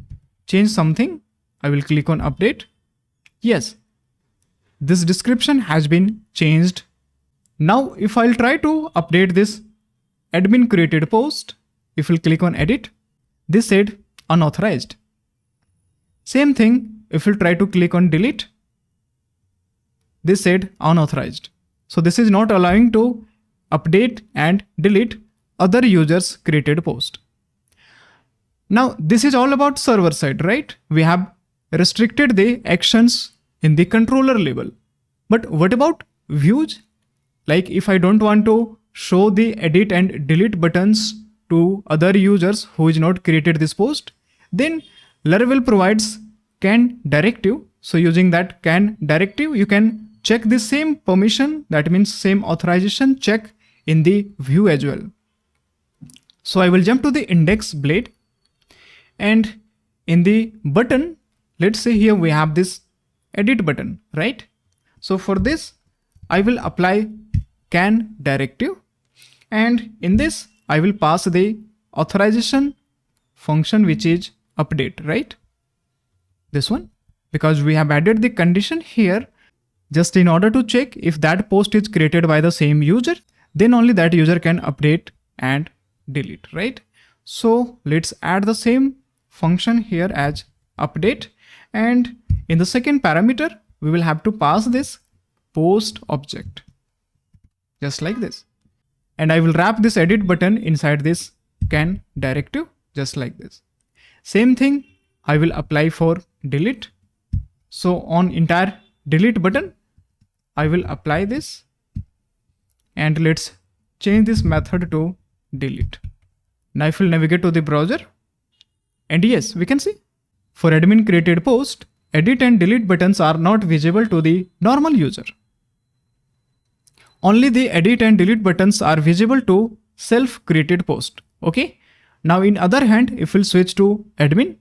change something. I will click on update. Yes, this description has been changed. Now if I'll try to update this admin created post, if we'll click on edit, this said unauthorized. Same thing, if we'll try to click on delete, this said unauthorized. So this is not allowing to update and delete other users created post. Now this is all about server side, right? We have restricted the actions in the controller level. But what about views? Like if I don't want to show the edit and delete buttons to other users who is not created this post, then Laravel provides can directive. So using that can directive, you can check the same permission, that means same authorization check in the view as well. So I will jump to the index blade, and in the button, let's say here we have this edit button, right? So for this, I will apply can directive, and in this I will pass the authorization function which is update, right? This one, because we have added the condition here just in order to check if that post is created by the same user, then only that user can update and delete, right? So let's add the same function here as update, and in the second parameter we will have to pass this post object just like this, and I will wrap this edit button inside this can directive just like this. Same thing I will apply for delete. So on entire delete button I will apply this, and let's change this method to delete. Now if we'll navigate to the browser, and yes, we can see for admin created post, edit and delete buttons are not visible to the normal user. Only the edit and delete buttons are visible to self-created post. Okay. Now in other hand, if we'll switch to admin,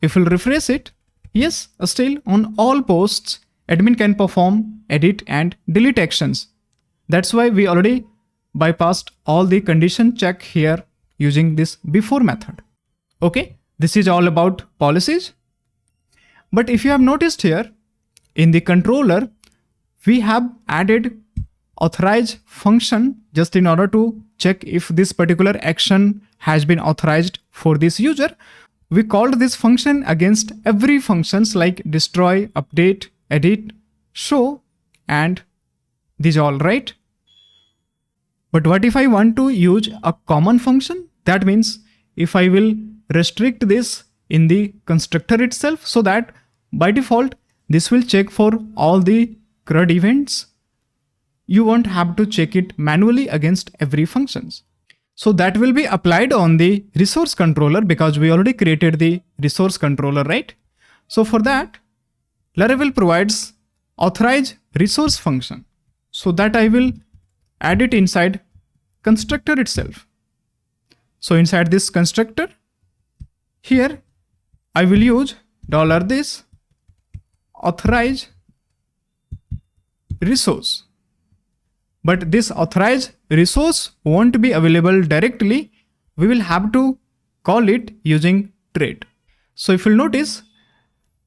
if we'll refresh it, yes, still on all posts, admin can perform edit and delete actions. That's why we already bypassed all the condition check here using this before method. Okay, this is all about policies. But if you have noticed here in the controller, we have added authorize function just in order to check if this particular action has been authorized for this user. We called this function against every functions like destroy, update, edit, show, and these all, right? But what if I want to use a common function? That means if I will restrict this in the constructor itself, so that by default this will check for all the CRUD events. You won't have to check it manually against every functions. So that will be applied on the resource controller because we already created the resource controller, right? So for that, Laravel provides authorize resource function. So that I will add it inside constructor itself. So inside this constructor, here I will use $this authorize resource. But this authorized resource won't be available directly. We will have to call it using trait. So if you'll notice,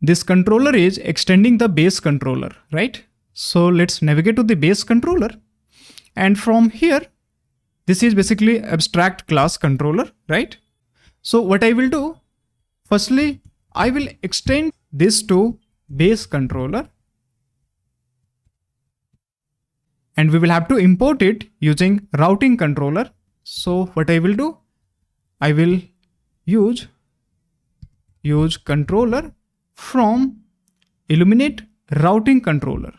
this controller is extending the base controller, right? So let's navigate to the base controller. And from here, this is basically abstract class controller, right? So what I will do, firstly, I will extend this to base controller. And we will have to import it using routing controller. So what I will do, I will use controller from illuminate routing controller,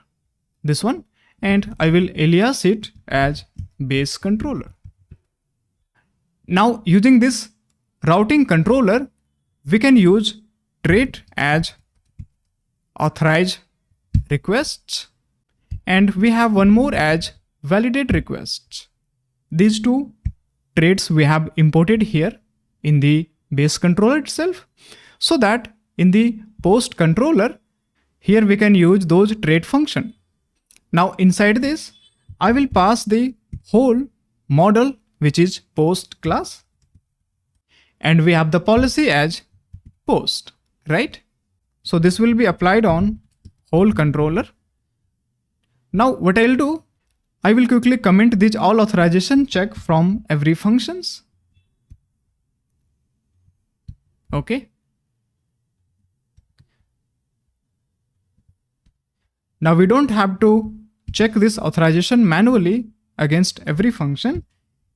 this one, and I will alias it as base controller. Now using this routing controller, we can use trait as authorize requests, and we have one more as validate requests. These two traits we have imported here in the base controller itself, so that in the post controller, here we can use those trait function. Now inside this, I will pass the whole model which is post class, and we have the policy as post, right? So this will be applied on whole controller. Now what I'll do, I will quickly comment this all authorization check from every functions. Okay. Now we don't have to check this authorization manually against every function.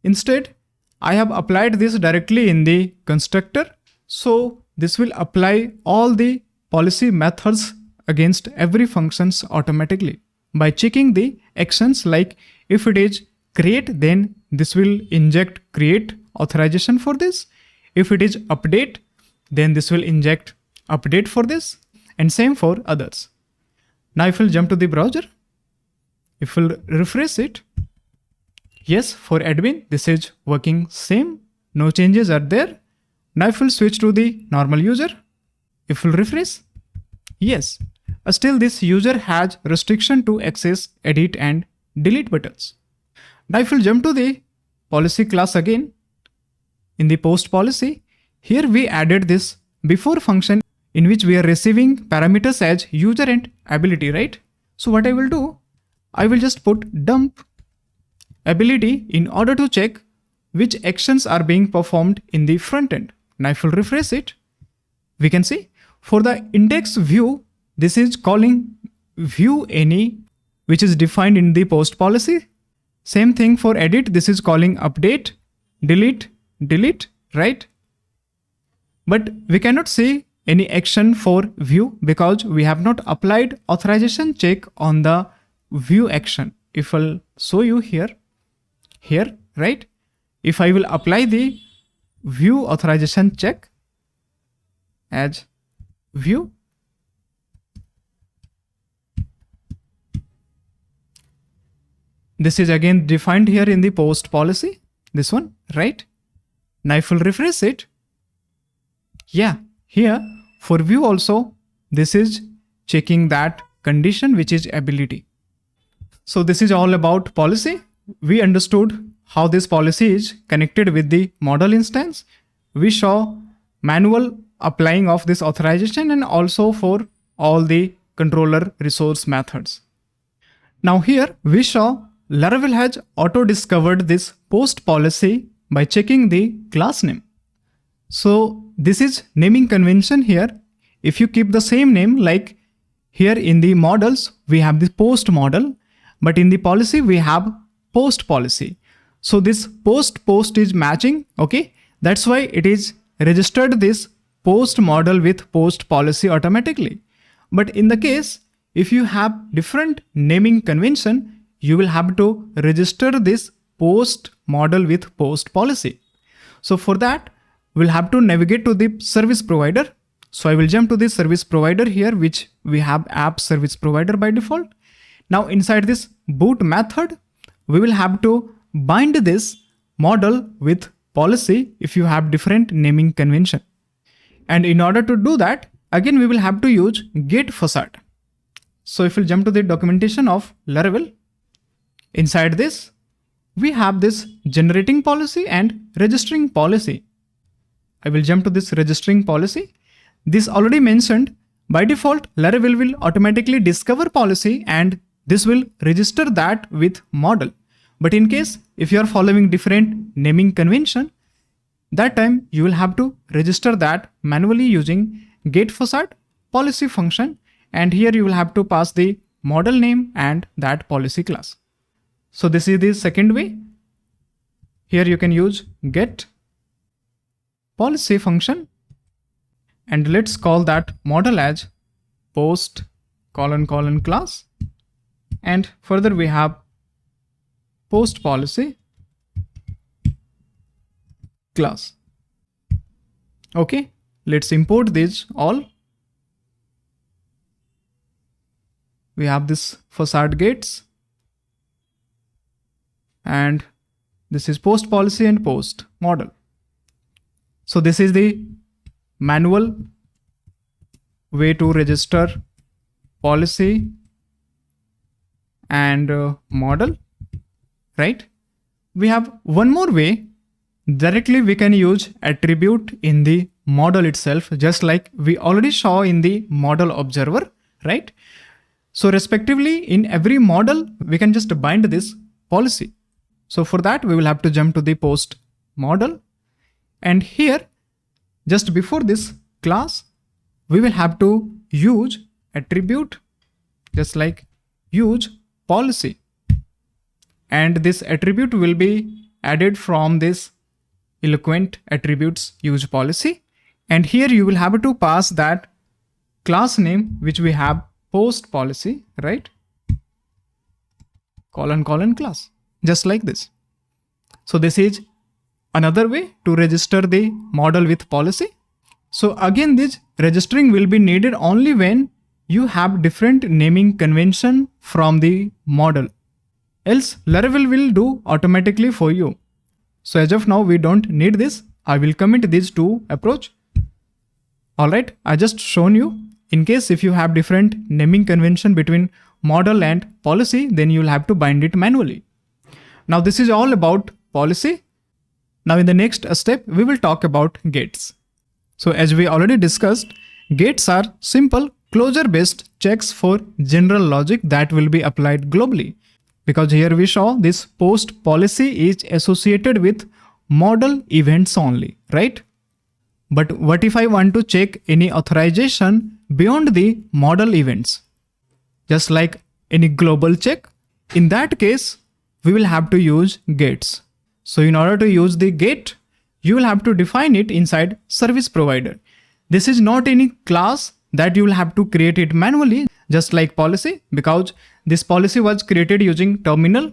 Instead, I have applied this directly in the constructor. So this will apply all the policy methods against every functions automatically by checking the actions, like if it is create, then this will inject create authorization for this. If it is update, then this will inject update for this, and same for others. Now if we'll jump to the browser, if we'll refresh it, yes, for admin, this is working same, no changes are there. Now if we'll switch to the normal user, if we'll refresh, yes, Still this user has restriction to access, edit and delete buttons. Now if we'll jump to the policy class again, in the post policy, here we added this before function in which we are receiving parameters as user and ability, right? So what I will do, I will just put dump ability in order to check which actions are being performed in the front end. Now if we'll refresh it, we can see for the index view, this is calling view any, which is defined in the post policy. Same thing for edit, this is calling update, delete, right? But we cannot see any action for view because we have not applied authorization check on the view action. If I'll show you here, right? If I will apply the view authorization check as view, this is again defined here in the post policy, this one, right? Now if we'll refresh it, yeah, here for view also, this is checking that condition which is ability. So this is all about policy. We understood how this policy is connected with the model instance. We saw manual applying of this authorization and also for all the controller resource methods. Now here we saw Laravel has auto-discovered this post policy by checking the class name. So this is naming convention here. If you keep the same name, like here in the models, we have the post model, but in the policy, we have post policy. So this post is matching, okay? That's why it is registered this post model with post policy automatically. But in the case, if you have different naming convention, you will have to register this post model with post policy. So for that, we'll have to navigate to the service provider. So I will jump to the service provider here, which we have app service provider by default. Now inside this boot method, we will have to bind this model with policy if you have different naming convention. And in order to do that, again, we will have to use get facade. So if we'll jump to the documentation of Laravel, inside this, we have this generating policy and registering policy. I will jump to this registering policy. This already mentioned, by default, Laravel will automatically discover policy and this will register that with model. But in case, if you are following different naming convention, that time you will have to register that manually using get facade policy function. And here you will have to pass the model name and that policy class. So this is the second way. Here you can use get policy function and let's call that model as post : class. And further we have post policy class. Okay, let's import these all. We have this facade gates and this is post policy and post model. So this is the manual way to register policy and model, right? We have one more way. Directly we can use attribute in the model itself, just like we already saw in the model observer, right? So respectively, in every model, we can just bind this policy. So for that, we will have to jump to the post model. And here, just before this class, we will have to use attribute, just like use policy. And this attribute will be added from this eloquent attributes use policy. And here you will have to pass that class name, which we have post policy, right? : class, just like this. So this is another way to register the model with policy. So again, this registering will be needed only when you have different naming convention from the model. Else Laravel will do automatically for you. So as of now, we don't need this. I will commit these two approach. All right, I just shown you In case if you have different naming convention between model and policy, then you'll have to bind it manually. Now this is all about policy. Now in the next step, we will talk about gates. So as we already discussed, gates are simple closure-based checks for general logic that will be applied globally. Because here we saw this post policy is associated with model events only, right? But what if I want to check any authorization beyond the model events? Just like any global check, in that case, we will have to use gates. So in order to use the gate, you will have to define it inside service provider. This is not any class that you will have to create it manually, just like policy, because this policy was created using terminal,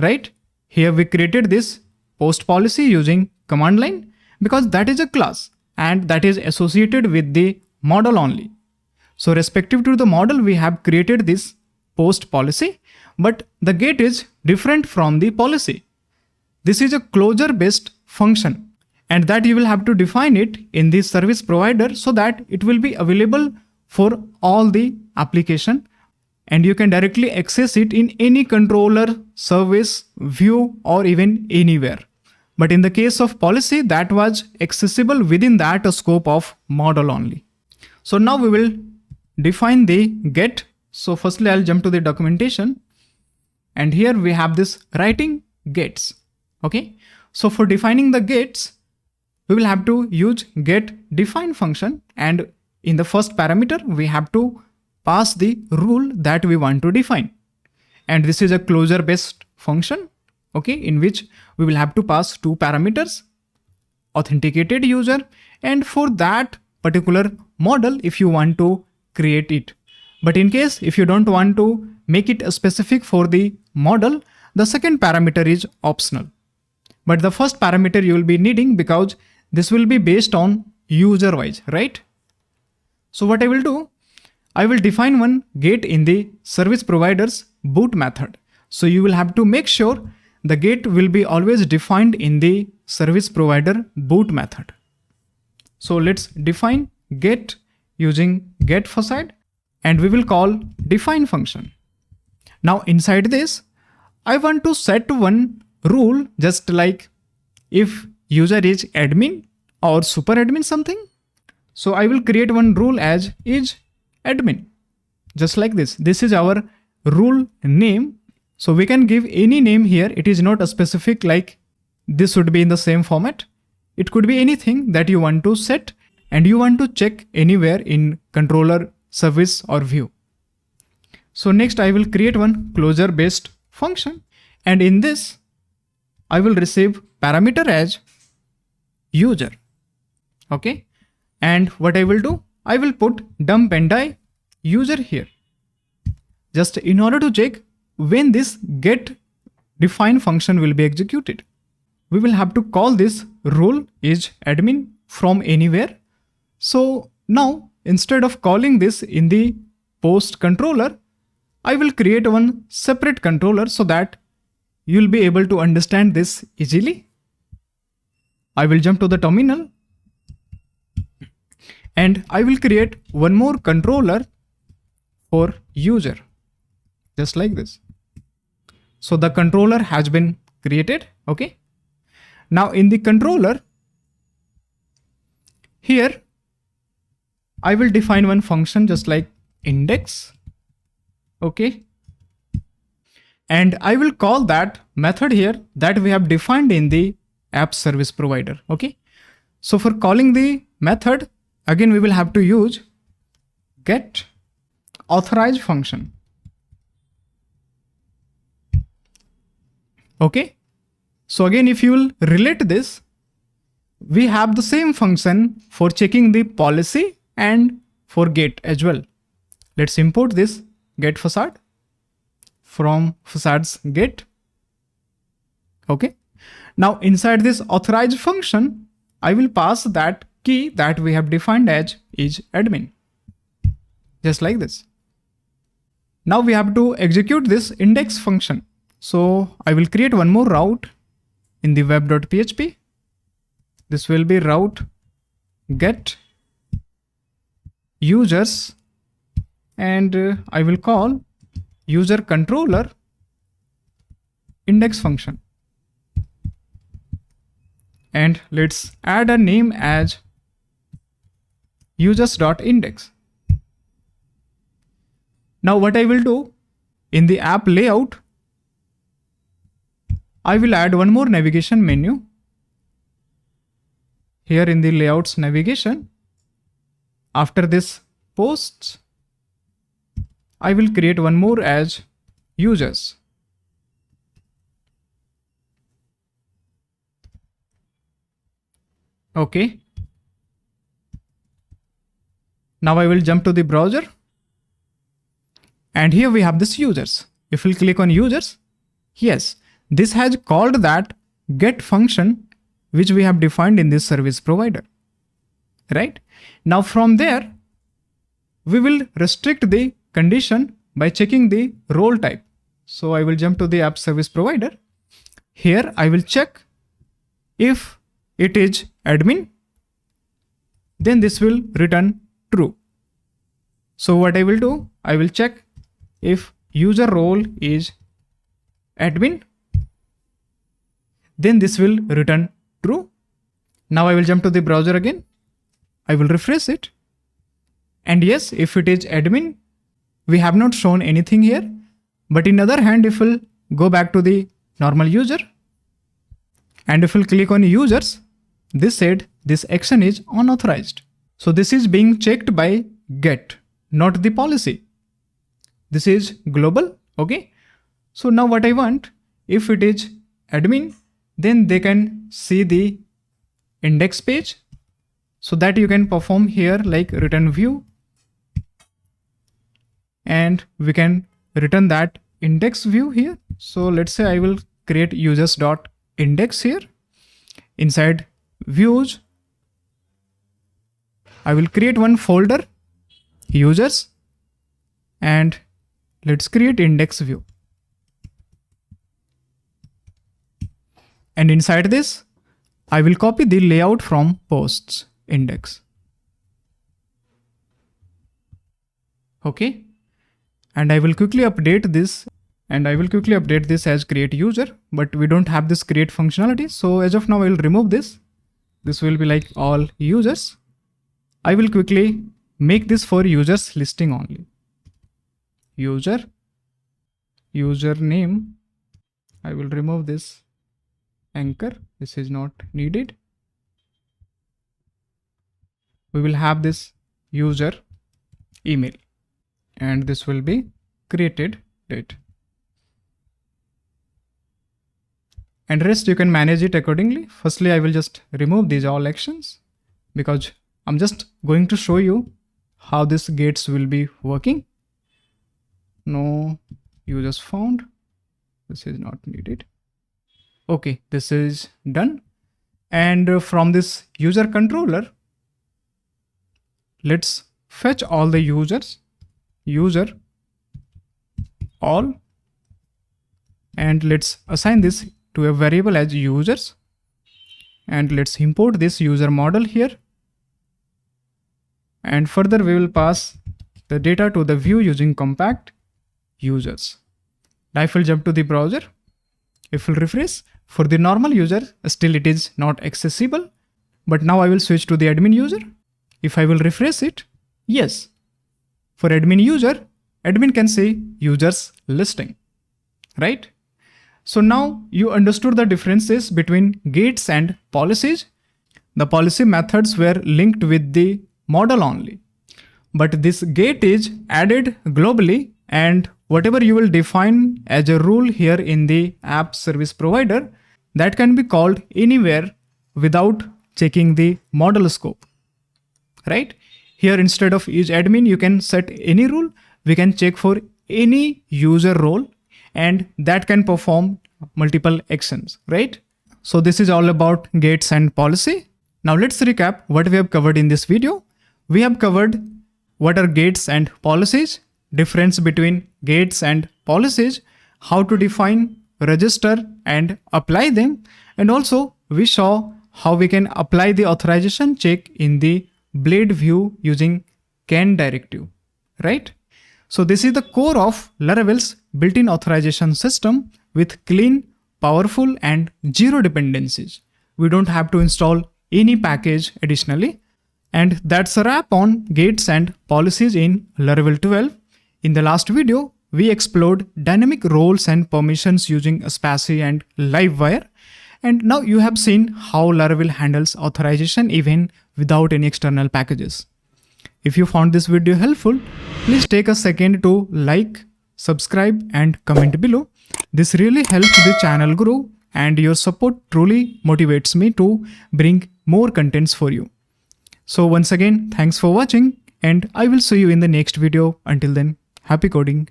right? Here we created this post policy using command line because that is a class and that is associated with the model only. So respective to the model, we have created this post policy, but the gate is different from the policy. This is a closure based function and that you will have to define it in the service provider so that it will be available for all the application and you can directly access it in any controller, service, view or even anywhere. But in the case of policy, that was accessible within that scope of model only. So now we will define the get. So firstly, I'll jump to the documentation and here we have this writing gates. Okay. So for defining the gates, we will have to use get define function and in the first parameter, we have to pass the rule that we want to define. And this is a closure based function, okay, in which we will have to pass two parameters, authenticated user, and for that particular model, if you want to create it. But in case if you don't want to make it specific for the model, the second parameter is optional. But the first parameter you will be needing because this will be based on user wise, right? So what I will do, I will define one gate in the service provider's boot method. So you will have to make sure the gate will be always defined in the service provider boot method. So let's define get using get facade and we will call define function. Now inside this, I want to set one rule just like if user is admin or super admin something. So I will create one rule as is admin, just like this. This is our rule name. So we can give any name here. It is not a specific like this should be in the same format. It could be anything that you want to set and you want to check anywhere in controller, service or view. So next I will create one closure based function and in this I will receive parameter as user. Okay. And what I will do, I will put dump enti user here. Just in order to check when this get define function will be executed. We will have to call this rule is admin from anywhere. So now instead of calling this in the post controller, I will create one separate controller so that you'll be able to understand this easily. I will jump to the terminal and I will create one more controller for user, just like this. So the controller has been created. Okay. Now in the controller, here I will define one function just like index. Okay. And I will call that method here that we have defined in the app service provider. Okay. So for calling the method, again, we will have to use get authorize function. Okay. So again, if you will relate this, we have the same function for checking the policy and for get as well. Let's import this get facade from facade's get. Okay. Now inside this authorize function, I will pass that key that we have defined as is admin, just like this. Now we have to execute this index function. So I will create one more route in the web.php. This will be route get users, and I will call user controller index function. And let's add a name as users.index. Now what I will do, in the app layout, I will add one more navigation menu. Here in the layouts navigation, after this posts, I will create one more as users. Okay. Now I will jump to the browser. And here we have this users. If we click on users, yes, this has called that get function which we have defined in this service provider, right? Now from there, we will restrict the condition by checking the role type. So I will jump to the app service provider. Here I will check if it is admin, then this will return true. So what I will do, I will check if user role is admin, then this will return true. Now I will jump to the browser again. I will refresh it. And yes, if it is admin, we have not shown anything here. But in other hand, if we'll go back to the normal user, and if we'll click on users, this said this action is unauthorized. So this is being checked by get, not the policy. This is global, okay? So now what I want, if it is admin, then they can see the index page, so that you can perform here like return view, and we can return that index view here. So let's say I will create users.index here. Inside views, I will create one folder, users, and let's create index view. And inside this, I will copy the layout from posts index. Okay. And I will quickly update this, as create user, but we don't have this create functionality. So as of now, I will remove this. This will be like all users. I will quickly make this for users listing only. User name. I will remove this anchor. This is not needed. We will have this user email, and this will be created date. And rest you can manage it accordingly. Firstly, I will just remove these all actions because I'm just going to show you how this gates will be working. No users found. This is not needed. Okay, this is done. And from this user controller, let's fetch all the users, user all, and let's assign this to a variable as users, and let's import this user model here, and further we will pass the data to the view using compact users. Now if we'll jump to the browser, if we'll refresh, for the normal user still it is not accessible, but now I will switch to the admin user. If I will refresh it, yes, for admin user, admin can see users listing, right? So now you understood the differences between gates and policies. The policy methods were linked with the model only, but this gate is added globally, and whatever you will define as a rule here in the app service provider, that can be called anywhere without checking the model scope, right? Here instead of use admin, you can set any rule. We can check for any user role, and that can perform multiple actions, right? So this is all about gates and policy. Now let's recap what we have covered in this video. We have covered what are gates and policies, difference between gates and policies, how to define, register and apply them, and also we saw how we can apply the authorization check in the blade view using can directive, right? So this is the core of Laravel's built-in authorization system with clean, powerful, and zero dependencies. We don't have to install any package additionally. And that's a wrap on gates and policies in Laravel 12. In the last video, we explored dynamic roles and permissions using Spassy and Livewire. And now you have seen how Laravel handles authorization even without any external packages. If you found this video helpful, please take a second to like, subscribe, and comment below. This really helps the channel grow, and your support truly motivates me to bring more contents for you. So once again, thanks for watching, and I will see you in the next video. Until then, happy coding.